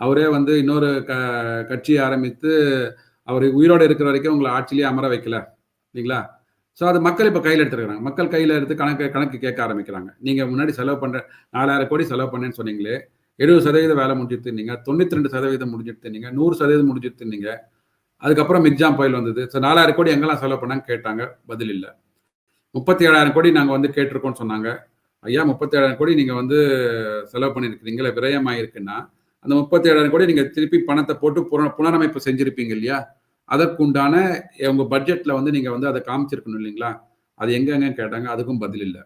அவரே வந்து இன்னொரு கட்சியை ஆரம்பித்து அவர் உயிரோடு இருக்கிற வரைக்கும் உங்களை ஆட்சியிலேயே அமர வைக்கல இல்லைங்களா? ஸோ அது மக்கள் இப்போ கையில் எடுத்துருக்காங்க. மக்கள் கையில் எடுத்து கணக்கு கேட்க ஆரம்பிக்கிறாங்க. நீங்கள் முன்னாடி செலவு பண்ணுற 4000 கோடி செலவு பண்ணேன்னு சொன்னீங்களே, 70% வேலை முடிஞ்சிருந்தீங்க, 92% முடிஞ்சிருந்தீங்க, 100% முடிஞ்சிருந்தீங்க. அதுக்கப்புறம் மிக்ஜாம் புயல் வந்தது. ஸோ 4000 கோடி எங்கெல்லாம் செலவு பண்ணாங்க கேட்டாங்க, பதில் இல்லை. 37,000 கோடி நாங்கள் வந்து கேட்டிருக்கோம்னு சொன்னாங்க. ஐயா 37,000 கோடி நீங்கள் வந்து செலவு பண்ணியிருக்கிறீங்களா, விரயமாயிருக்குன்னா அந்த 37,000 கோடி நீங்கள் திருப்பி பணத்தை போட்டு புனரமைப்பு செஞ்சிருப்பீங்க இல்லையா? அதற்குண்டான உங்க பட்ஜெட்ல வந்து நீங்க வந்து அதை காமிச்சிருக்கணும் இல்லைங்களா? அது எங்கெங்க கேட்டாங்க, அதுக்கும் பதில் இல்லை.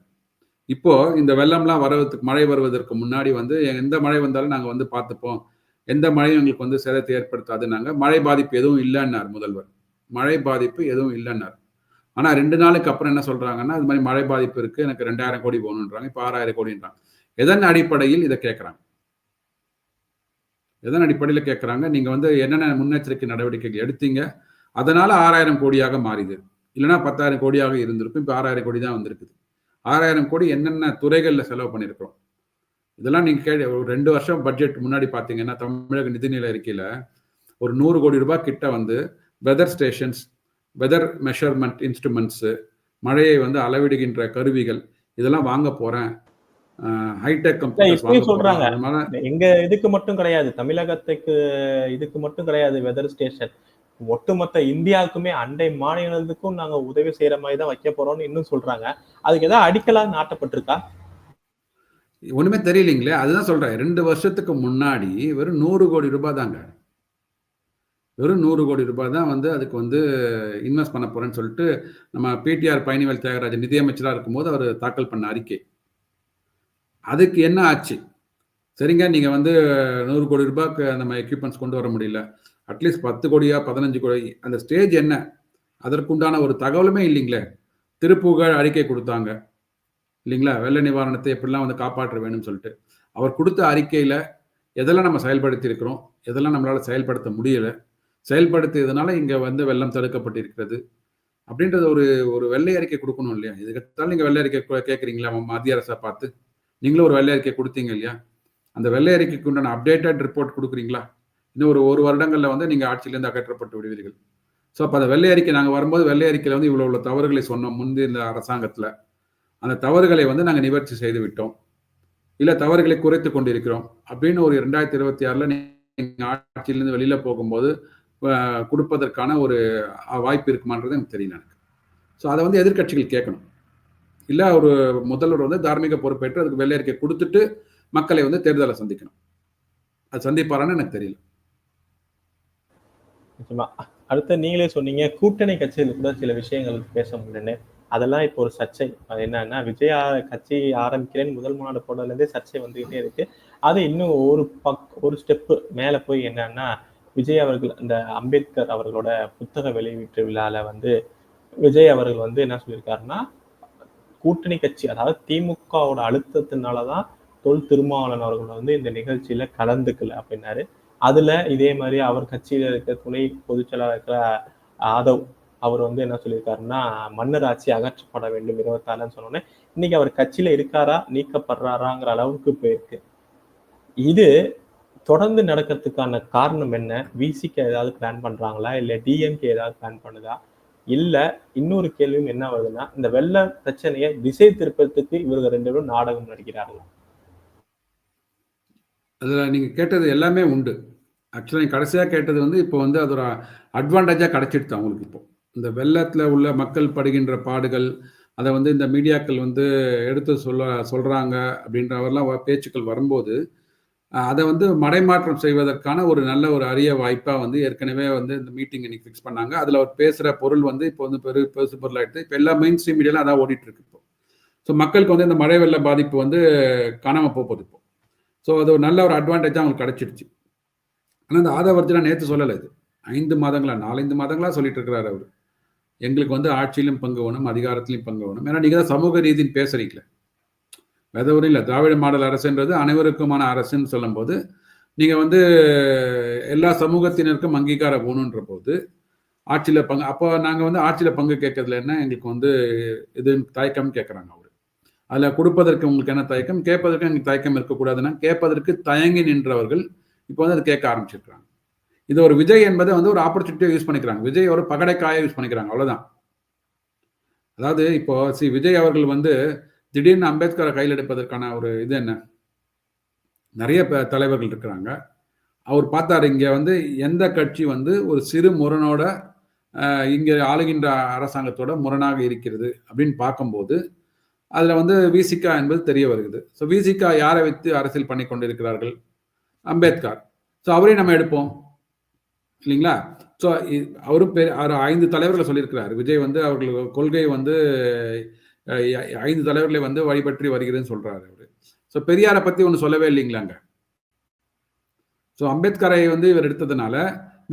இப்போ இந்த வெள்ளம்லாம் மழை வருவதற்கு முன்னாடி வந்து எந்த மழை வந்தாலும் நாங்க வந்து பார்த்துப்போம், எந்த மழையும் எங்களுக்கு வந்து சேதத்தை ஏற்படுத்தாதுன்னாங்க. மழை பாதிப்பு எதுவும் இல்லைன்னார் முதல்வர். மழை பாதிப்பு எதுவும் இல்லைன்னார். ஆனா 2 நாளுக்கு அப்புறம் என்ன சொல்றாங்கன்னா, இது மாதிரி மழை பாதிப்பு இருக்கு, எனக்கு 2000 கோடி போகணுன்றாங்க. இப்போ 6000 கோடின்றாங்க. எதன் அடிப்படையில் இதை கேட்கறாங்க? எதன் அடிப்படையில் கேட்கறாங்க? நீங்க வந்து என்னென்ன முன்னெச்சரிக்கை நடவடிக்கைகள் எடுத்தீங்க, அதனால 6000 கோடியாக மாறிது. இல்லைன்னா 10,000 கோடியாக இருந்திருக்கும். இப்போ 6000 கோடி தான் வந்திருக்குது. 6000 கோடி என்னென்ன துறைகள்ல செலவு பண்ணியிருக்கிறோம்? இதெல்லாம் நீங்க ஒரு 2 வருஷம் பட்ஜெட் முன்னாடி பார்த்தீங்கன்னா, தமிழக நிதிநிலை அறிக்கையில ஒரு 100 கோடி ரூபாய் கிட்ட வந்து weather stations, weather measurement instruments, மழையை வந்து அளவிடுகின்ற கருவிகள், இதெல்லாம் வாங்க போறேன், ஹைடெக் கம்ப்யூட்டர்ஸ் சொல்றாங்க. எங்க இதுக்கு மட்டும் கிடையாது, தமிழகத்துக்கு இதுக்கு மட்டும் கிடையாது வெதர் ஸ்டேஷன், ஒட்டுமொத்த இந்தியாவுக்குமே அண்டை மாநிலத்துக்கும் நாங்க உதவி செய்யற மாதிரி தான் வைக்க போறோம்னு இன்னும் சொல்றாங்க. அதுக்கு ஏதாவது அடிக்கலாக நாட்டப்பட்டிருக்கா? ஒண்ணுமே தெரியலீங்களே. அதுதான் சொல்றேன். 2 வருஷத்துக்கு முன்னாடி வெறும் 100 கோடி ரூபாய் தாங்க. வெறும் 100 கோடி ரூபாய் தான் வந்து அதுக்கு வந்து இன்வெஸ்ட் பண்ண போறேன்னு சொல்லிட்டு நம்ம பிடிஆர் பழனிவேல் தியாகராஜன் நிதியமைச்சராக இருக்கும்போது அவர் தாக்கல் பண்ண அறிக்கை. அதுக்கு என்ன ஆச்சு? சரிங்க, நீங்க வந்து 100 கோடி ரூபாய்க்கு நம்ம எக்யூப்மெண்ட்ஸ் கொண்டு வர முடியல, அட்லீஸ்ட் 10 கோடியா 15 கோடி, அந்த ஸ்டேஜ் என்ன, அதற்குண்டான ஒரு தகவலுமே இல்லைங்களே. திருப்புகழ் அறிக்கை கொடுத்தாங்க இல்லைங்களா, வெள்ள நிவாரணத்தை எப்படிலாம் வந்து காப்பாற்ற வேணும்னு சொல்லிட்டு. அவர் கொடுத்த அறிக்கையில எதெல்லாம் நம்ம செயல்படுத்தி இருக்கிறோம், எதெல்லாம் நம்மளால செயல்படுத்த முடியல, செயல்படுத்தியதுனால இங்க வந்து வெள்ளம் தடுக்கப்பட்டிருக்கிறது அப்படின்றது ஒரு வெள்ளை அறிக்கை கொடுக்கணும் இல்லையா? இதுக்கத்தாலும் நீங்க வெள்ளை அறிக்கை கேட்குறீங்களா? மத்திய அரசை பார்த்து நீங்களும் ஒரு வெள்ளை அறிக்கை கொடுத்தீங்க இல்லையா? அந்த வெள்ளை அறிக்கைக்கு உண்டான அப்டேட்டட் ரிப்போர்ட் கொடுக்குறீங்களா? இன்னும் ஒரு வருடங்கள்ல வந்து நீங்க ஆட்சியிலிருந்து அகற்றப்பட்டு விடுவீர்கள். ஸோ அப்போ அந்த வெள்ளை அறிக்கை நாங்கள் வரும்போது வெள்ளை அறிக்கையில் வந்து இவ்வளோ தவறுகளை சொன்னோம் முந்தைய இந்த அரசாங்கத்தில். அந்த தவறுகளை வந்து நாங்கள் நிவர்த்தி செய்து விட்டோம், இல்லை தவறுகளை குறைத்து கொண்டிருக்கிறோம் அப்படின்னு ஒரு 2026 நீங்கள் ஆட்சியிலிருந்து வெளியில போகும்போது கொடுப்பதற்கான ஒரு வாய்ப்பு இருக்குமான்றது எனக்கு தெரியல எனக்கு. ஸோ அதை வந்து எதிர்கட்சிகள் கேட்கணும். இல்லை ஒரு முதல்வர் வந்து தார்மீக பொறுப்பேற்று அதுக்கு வெள்ளை அறிக்கை கொடுத்துட்டு மக்களை வந்து தேர்தலை சந்திக்கணும். அது சந்திப்பாரான்னு எனக்கு தெரியல. நிச்சயமா. அடுத்து நீங்களே சொன்னீங்க கூட்டணி கட்சியில் கூட சில விஷயங்கள் பேச முடியலன்னு. அதெல்லாம் இப்போ ஒரு சர்ச்சை. அது என்னன்னா விஜய் கட்சி ஆரம்பிக்கிறேன்னு முதல் மாநாடு போனதுலேருந்தே சர்ச்சை வந்துகிட்டே இருக்கு. அது இன்னும் ஒரு ஸ்டெப்பு மேல போய் என்னன்னா விஜய் அவர்கள் அந்த அம்பேத்கர் அவர்களோட புத்தக வெளியீட்டு விழால வந்து விஜய் அவர்கள் வந்து என்ன சொல்லியிருக்காருன்னா கூட்டணி கட்சி அதாவது திமுகவோட அழுத்தத்தினாலதான் தொல் திருமாவளவன் அவர்கள் வந்து இந்த நிகழ்ச்சியில கலந்துக்கல அப்படின்னாரு. அதுல இதே மாதிரி அவர் கட்சியில இருக்க துணை பொதுச் செயலாளர் இருக்கிற ஆதவ் அவர் வந்து என்ன சொல்லியிருக்காருன்னா மன்னர் ஆட்சி அகற்றப்பட வேண்டும் 26 சொன்னோன்னே இன்னைக்கு அவர் கட்சியில இருக்காரா நீக்கப்படுறாராங்கிற அளவுக்கு போயிருக்கு. இது தொடர்ந்து நடக்கிறதுக்கான காரணம் என்ன? விசிக்கு ஏதாவது பிளான் பண்றாங்களா, இல்ல டிஎம்கே ஏதாவது பிளான் பண்ணுதா, இல்ல இன்னொரு கேள்வியும் என்ன வருதுன்னா இந்த வெள்ள பிரச்சனையை திசை திருப்பத்துக்கு இவர்கள் 2 பேரும் நாடகம் நடிக்கிறார்கள். அதுல நீங்க கேட்டது எல்லாமே உண்டு. ஆக்சுவலா நீங்க கடைசியா கேட்டது வந்து இப்போ வந்து அது ஒரு அட்வான்டேஜா கிடைச்சிடுது அவங்களுக்கு. இப்போ இந்த வெள்ளத்துல உள்ள மக்கள் படுகின்ற பாடுகள் அதை வந்து இந்த மீடியாக்கள் வந்து எடுத்து சொல்றாங்க அப்படின்றவரெல்லாம் பேச்சுக்கள் வரும்போது அதை வந்து மடைமாற்றம் செய்வதற்கான ஒரு நல்ல ஒரு அரிய வாய்ப்பா வந்து ஏற்கனவே வந்து இந்த மீட்டிங் இன்னைக்கு ஃபிக்ஸ் பண்ணாங்க. அதுல அவர் பேசுற பொருள் வந்து இப்போ வந்து பெருசு பொருளாயிடுது. இப்போ எல்லா மெயின் ஸ்ட்ரீம் மீடியாலும் அதான் ஓடிட்டு இருக்கு இப்போ. ஸோ மக்களுக்கு வந்து இந்த மழை வெள்ள பாதிப்பு வந்து காணாம போகுது இப்போ. ஸோ அது ஒரு நல்ல ஒரு அட்வான்டேஜாக அவங்களுக்கு கிடைச்சிடுச்சு. ஆனால் இந்த ஆதவர்ஜனா நேற்று சொல்லலை, இது 5 மாதங்களா 4-5 மாதங்களா சொல்லிட்டு இருக்கிறாரு அவர். எங்களுக்கு வந்து ஆட்சியிலும் பங்கு வேணும், அதிகாரத்திலையும் பங்கு வேணும். ஏன்னா நீங்க தான் சமூக ரீதின்னு பேசுறீங்களே, வேற ஒரு இல்லை. திராவிட மாடல் அரசுன்றது அனைவருக்குமான அரசுன்னு சொல்லும் போது நீங்க வந்து எல்லா சமூகத்தினருக்கும் அங்கீகாரம் வேணுன்ற போது ஆட்சியில பங்கு, அப்போ நாங்க வந்து ஆட்சியில பங்கு கேட்கறதுல என்ன எங்களுக்கு வந்து இது தயக்கம் கேட்கறாங்க அவரு. அதுல கொடுப்பதற்கு உங்களுக்கு என்ன தயக்கம், கேட்பதற்கு எங்களுக்கு தயக்கம் இருக்கக்கூடாதுன்னா கேட்பதற்கு தயங்கி நின்றவர்கள் இப்போ வந்து அதை கேட்க ஆரம்பிச்சிருக்காங்க. இது ஒரு விஜய் என்பதை வந்து ஒரு ஆப்பர்ச்சுனிட்டியை யூஸ் பண்ணிக்கிறாங்க. விஜய் ஒரு பகடைக்காயை யூஸ் பண்ணிக்கிறாங்க, அவ்வளவுதான். அதாவது இப்போ விஜய் அவர்கள் வந்து திடீர்னு அம்பேத்கரை கையில் எடுப்பதற்கான ஒரு இது என்ன, நிறைய தலைவர்கள் இருக்கிறாங்க. அவர் பார்த்தாரு இங்க வந்து எந்த கட்சி வந்து ஒரு சிறு முரணோட இங்க ஆளுகின்ற அரசாங்கத்தோட முரணாக இருக்கிறது அப்படின்னு பார்க்கும்போது அதுல வந்து விசிகா என்பது தெரிய வருகிறது. ஸோ விசிகா யாரை வைத்து அரசியல் பண்ணி கொண்டிருக்கிறார்கள்? அம்பேத்கர். ஸோ அவரையும் நம்ம எடுப்போம் இல்லைங்களா? ஸோ அவரும் 5 தலைவர்களை சொல்லியிருக்கிறார். விஜய் வந்து அவர்கள் கொள்கை வந்து 5 தலைவர்களை வந்து வழிபற்றி வருகிறதுன்னு சொல்றாரு அவரு. ஸோ பெரியாரை பத்தி ஒன்று சொல்லவே இல்லைங்களாங்க. ஸோ அம்பேத்கரை வந்து இவர் எடுத்ததுனால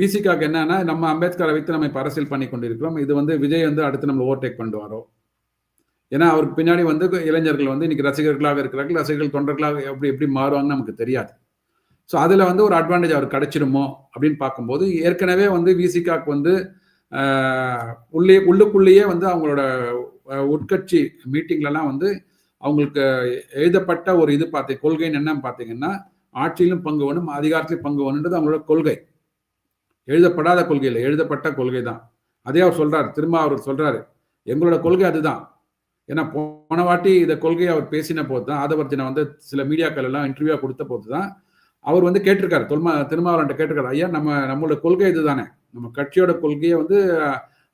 விசிகாக்கு என்னன்னா நம்ம அம்பேத்கரை வைத்து நம்ம இப்போ அரசியல் பண்ணி கொண்டிருக்கிறோம், இது வந்து விஜய் வந்து அடுத்து நம்ம ஓவர்டேக் பண்ணுவாரோ. ஏன்னா அவருக்கு பின்னாடி வந்து இளைஞர்கள் வந்து இன்னைக்கு ரசிகர்களாக இருக்கிறார்கள், ரசிகர்கள் தொண்டர்களாக எப்படி மாறுவாங்கன்னு நமக்கு தெரியாது. ஸோ அதில் வந்து ஒரு அட்வான்டேஜ் அவருக்கு கிடைச்சிடுமோ அப்படின்னு பார்க்கும்போது ஏற்கனவே வந்து விசிகாக்கு வந்து உள்ளுக்குள்ளேயே வந்து அவங்களோட உட்கட்சி மீட்டிங்லலாம் வந்து அவங்களுக்கு எழுதப்பட்ட ஒரு இது கொள்கைன்னு என்ன பார்த்தீங்கன்னா ஆட்சியிலும் பங்கு வேணும், அதிகாரத்திலும் பங்கு வேணுன்றது அவங்களோட கொள்கை. எழுதப்படாத கொள்கை இல்லை, எழுதப்பட்ட கொள்கை தான். அதே அவர் சொல்றாரு, திரும்ப அவர் சொல்றாரு எங்களோட கொள்கை அதுதான். ஏன்னா போன வாட்டி இந்த கொள்கையை அவர் பேசின போது தான் ஆதவர்ஜனா வந்து சில மீடியாக்கள் எல்லாம் இன்டர்வியூ கொடுத்த போது தான் அவர் வந்து கேட்டிருக்காரு, திருமாவளவன் கேட்டிருக்காரு, ஐயா நம்மளோட கொள்கை இதுதானே, நம்ம கட்சியோட கொள்கையை வந்து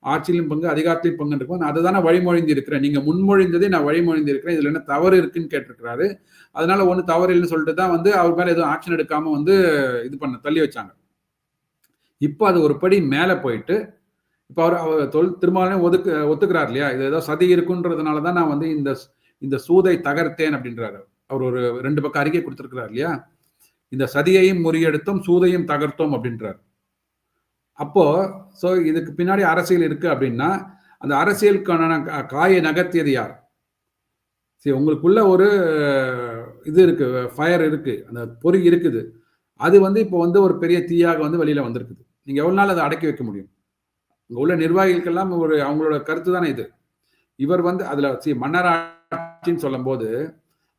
ஆட்சியிலும் பங்கு அதிகாரத்திலும் பங்கு இருக்கும், நான் அதை தானே வழிமொழிந்து இருக்கிறேன், நீங்க முன்மொழிந்ததே நான் வழிமொழிந்து இருக்கிறேன், இதுல என்ன தவறு இருக்குன்னு கேட்டிருக்கிறாரு. அதனால ஒண்ணு தவறு இல்லைன்னு சொல்லிட்டு தான் வந்து அவர் மேல எதுவும் ஆக்ஷன் எடுக்காம வந்து இது பண்ண தள்ளி வச்சாங்க. இப்போ அது ஒரு படி மேல போயிட்டு இப்போ அவர் திருமாவளவன் ஒத்துக்கிறார் இல்லையா, இது ஏதோ சதி இருக்குன்றதுனாலதான் நான் வந்து இந்த சூதை தகர்த்தேன் அப்படின்றாரு. அவர் ஒரு 2 பக்கம் அறிக்கை கொடுத்திருக்கிறார் இல்லையா, இந்த சதியையும் முறியெடுத்தோம் சூதையும் தகர்த்தோம் அப்படின்றார். அப்போ சோ இதுக்கு பின்னாடி அரசியல் இருக்கு அப்படின்னா அந்த அரசியலுக்கான காயை நகர்த்தியது யார்? சரி, உங்களுக்குள்ள ஒரு இது இருக்கு, ஃபயர் இருக்கு, அந்த பொறி இருக்குது, அது வந்து இப்போ வந்து ஒரு பெரிய தீயாக வந்து வெளியில வந்திருக்குது. நீங்க எவ்வளவு நாள் அதை அடக்கி வைக்க முடியும்? இங்க உள்ள நிர்வாகிகளுக்கெல்லாம் ஒரு அவங்களோட கருத்து தானே இது. இவர் வந்து அதுல மன்னர் ஆட்சின்னு சொல்லும் போது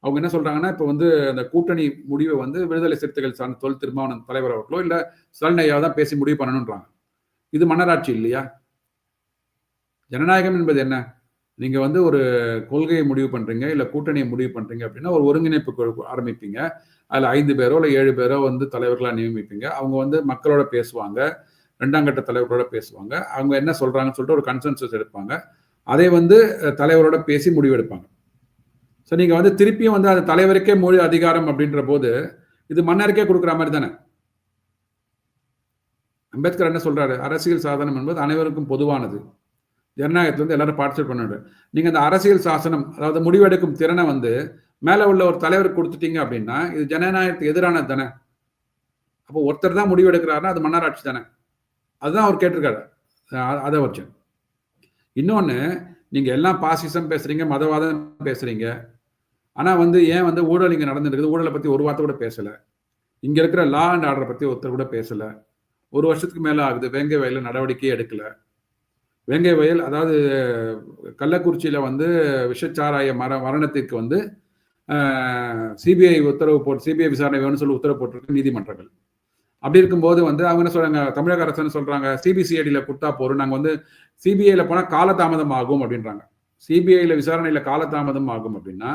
அவங்க என்ன சொல்றாங்கன்னா, இப்ப வந்து அந்த கூட்டணி முடிவை வந்து விடுதலை சிறுத்தைகள் சார்ந்த தொல் திருமாவளவன் தலைவர் அவர்களோ இல்ல ஸ்டாலின் ஐயாவோ தான் பேசி முடிவு பண்ணணும்ன்றாங்க. இது மன்னராட்சி இல்லையா? ஜனநாயகம் என்பது என்ன? நீங்க வந்து ஒரு கொள்கையை முடிவு பண்றீங்க, இல்ல கூட்டணியை முடிவு பண்றீங்க அப்படின்னா ஒரு ஒருங்கிணைப்பு குழு ஆரம்பிப்பீங்க. அதுல 5 பேரோ இல்ல 7 பேரோ வந்து தலைவர்களா நியமிப்பீங்க. அவங்க வந்து மக்களோட பேசுவாங்க. 2ஆம் கட்ட தலைவர்களோட பேசுவாங்க. அவங்க என்ன சொல்றாங்கன்னு சொல்லிட்டு ஒரு கன்சென்சஸ் எடுப்பாங்க. அதை வந்து தலைவரோட பேசி முடிவெடுப்பாங்க. ஸோ நீங்க வந்து திருப்பியும் வந்து அந்த தலைவருக்கே முழு அதிகாரம் அப்படின்ற போது இது மன்னருக்கே கொடுக்குற மாதிரி தானே. அம்பேத்கர் என்ன சொல்றாரு? அரசியல் சாசனம் என்பது அனைவருக்கும் பொதுவானது. ஜனநாயகத்துல வந்து எல்லாரும் பார்ட்டிசிபேட் பண்ண. நீங்க அந்த அரசியல் சாசனம் அதாவது முடிவெடுக்கும் திறனை வந்து மேல உள்ள ஒரு தலைவருக்கு கொடுத்துட்டீங்க அப்படின்னா இது ஜனநாயகத்துக்கு எதிரானது தானே. அப்போ ஒருத்தர் தான் முடிவெடுக்கிறாருன்னா அது மன்னராட்சி தானே. அதுதான் அவர் கேட்டிருக்காரு. அதை வச்சு இன்னொன்னு, நீங்க எல்லாம் பாசிசம் பேசுறீங்க, மதவாதம் பேசுறீங்க. ஆனா வந்து ஏன் வந்து ஊழல் இங்க நடந்துருக்குது, ஊழலை பத்தி ஒரு வார்த்தை கூட பேசல. இங்க இருக்கிற லா அண்ட் ஆர்டரை பத்தி ஒருத்தர் கூட பேசல. 1 வருஷத்துக்கு மேல ஆகுது வேங்கை வயல்ல நடவடிக்கையே எடுக்கல. வேங்கை வயல் அதாவது கள்ளக்குறிச்சியில வந்து விஷச்சாராய மரணத்திற்கு வந்து சிபிஐ உத்தரவு போட்டு சிபிஐ விசாரணை வேணும்னு சொல்லி உத்தரவு போட்டிருக்கு நீதிமன்றங்கள். அப்படி இருக்கும்போது வந்து அவங்க என்ன சொல்றாங்க, தமிழக அரசு சொல்றாங்க சிபிசிஐடியில கொடுத்தா போறோம், நாங்க வந்து சிபிஐல போனா காலதாமதம் ஆகும் அப்படின்றாங்க. சிபிஐல விசாரணையில காலதாமதம் ஆகும் அப்படின்னா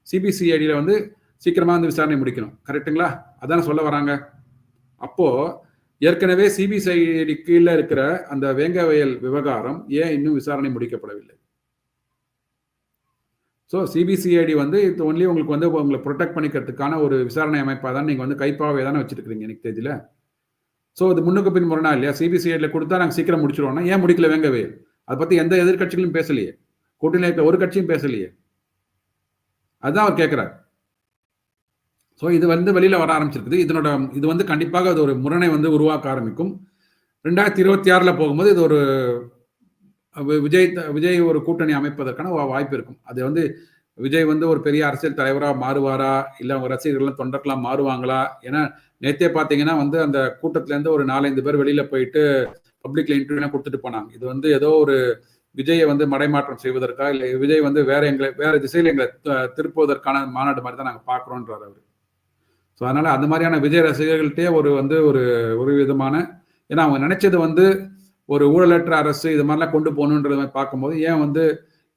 சிபிசிஐடியில வந்து சீக்கிரமா வந்து விசாரணை முடிக்கணும். கரெக்டுங்களா? அதான சொல்ல வராங்க. அப்போ ஏற்கனவே சிபிசிஐடி கீழே இருக்கிற அந்த வேங்கை வயல் விவகாரம் ஏன் இன்னும் விசாரணை முடிக்கப்படவில்லை? ஸோ சிபிசிஐடி வந்து இது ஒன்லி உங்களுக்கு வந்து உங்களை ப்ரொடெக்ட் பண்ணிக்கிறதுக்கான ஒரு விசாரணை அமைப்பாக தான் நீங்கள் வந்து கைப்பாவை தானே வச்சுருக்கிறீங்க எனக்கு தெரியல. ஸோ அது முன்னுக்கு பின் முரணா இல்லையா? சிபிசிஐடியில் கொடுத்தா நாங்கள் சீக்கிரம் முடிச்சிடுவோம்னா ஏன் முடிக்கல வேங்கை வயல்? அதை பற்றி எந்த எதிர்கட்சிகளும் பேசலையே, கூட்டணியில் இருக்கிற ஒரு கட்சியும் பேசலையே. அதுதான் அவர் கேட்குறாரு. ஸோ இது வந்து வெளியில் வர ஆரம்பிச்சிருக்குது. இது வந்து கண்டிப்பாக அது ஒரு முரணை வந்து உருவாக்க ஆரம்பிக்கும். 2026 போகும்போது இது ஒரு விஜய் ஒரு கூட்டணி அமைப்பதற்கான வாய்ப்பு இருக்கும். அது வந்து விஜய் வந்து ஒரு பெரிய அரசியல் தலைவராக மாறுவாரா, இல்லை அவங்க ரசிகர்கள் தொண்டர்களாக மாறுவாங்களா? ஏன்னா நேற்றே பார்த்தீங்கன்னா வந்து அந்த கூட்டத்திலேருந்து ஒரு 4-5 பேர் வெளியில போயிட்டு பப்ளிக்ல இன்டர்வியூலாம் கொடுத்துட்டு போனாங்க. இது வந்து ஏதோ ஒரு விஜயை வந்து மடைமாற்றம் செய்வதற்கா, இல்லை விஜய் வந்து வேற திசையில் எங்களை திருப்புவதற்கான மாநாடு மாதிரி தான் நாங்கள் பார்க்குறோன்றார் அவர். ஸோ அதனால அந்த மாதிரியான விஜய் ரசிகர்கள்ட்டே ஒரு விதமான, ஏன்னா அவங்க நினைச்சது வந்து ஒரு ஊழலற்ற அரசு இது மாதிரிலாம் கொண்டு போகணுன்றத பார்க்கும்போது ஏன் வந்து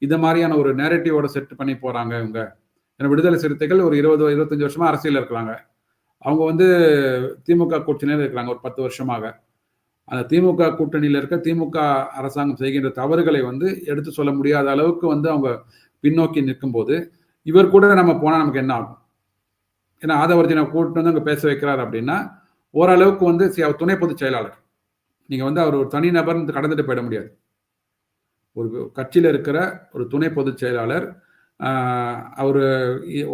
இந்த மாதிரியான ஒரு நேரட்டிவோட செட் பண்ணி போறாங்க இவங்க. ஏன்னா விடுதலை சிறுத்தைகள் ஒரு 20-25 வருஷமா அரசியல் இருக்கிறாங்க. அவங்க வந்து திமுக கூட்டணியில் இருக்கிறாங்க ஒரு 10 வருஷமாக. அந்த திமுக கூட்டணியில் இருக்க திமுக அரசாங்கம் செய்கின்ற தவறுகளை வந்து எடுத்து சொல்ல முடியாத அளவுக்கு வந்து அவங்க பின்னோக்கி நிற்கும் போது இவர் கூட நம்ம போனா நமக்கு என்ன ஆகும்? ஏன்னா ஆதவர்ஜனை கூட்டு வந்து அங்க பேச வைக்கிறார் அப்படின்னா ஓரளவுக்கு வந்து அவர் துணை பொதுச் செயலாளர். நீங்க வந்து அவர் ஒரு தனி நபர் கடந்துட்டு போயிட முடியாது. ஒரு கட்சியில இருக்கிற ஒரு துணை பொதுச் செயலாளர் அவர்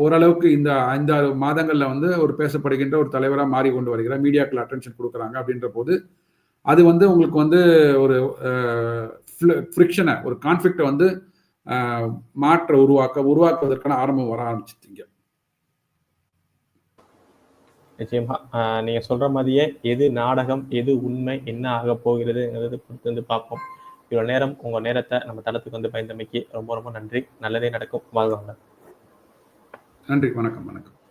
ஓரளவுக்கு இந்த 5-6 மாதங்கள்ல வந்து ஒரு பேசப்படுகின்ற ஒரு தலைவராக மாறி கொண்டு வருகிறார். மீடியாக்கள் அட்டென்ஷன் கொடுக்குறாங்க அப்படின்ற போது அது வந்து உங்களுக்கு வந்து ஒரு ஃப்ரிக்ஷனை, ஒரு கான்ஃப்ளிக்டை வந்து உருவாக்குவதற்கான ஆரம்பம் வர ஆரம்பிச்சிட்டீங்க. நிச்சயமா நீங்க சொல்ற மாதிரியே எது நாடகம், எது உண்மை, என்ன ஆக போகிறதுங்கிறது பொறுத்து வந்து பார்ப்போம். இவ்வளவு நேரம் உங்க நேரத்தை நம்ம தளத்துக்கு வந்து பயந்தமைக்கு ரொம்ப ரொம்ப நன்றி. நல்லதே நடக்கும். வாழ்வாங்க. நன்றி. வணக்கம்.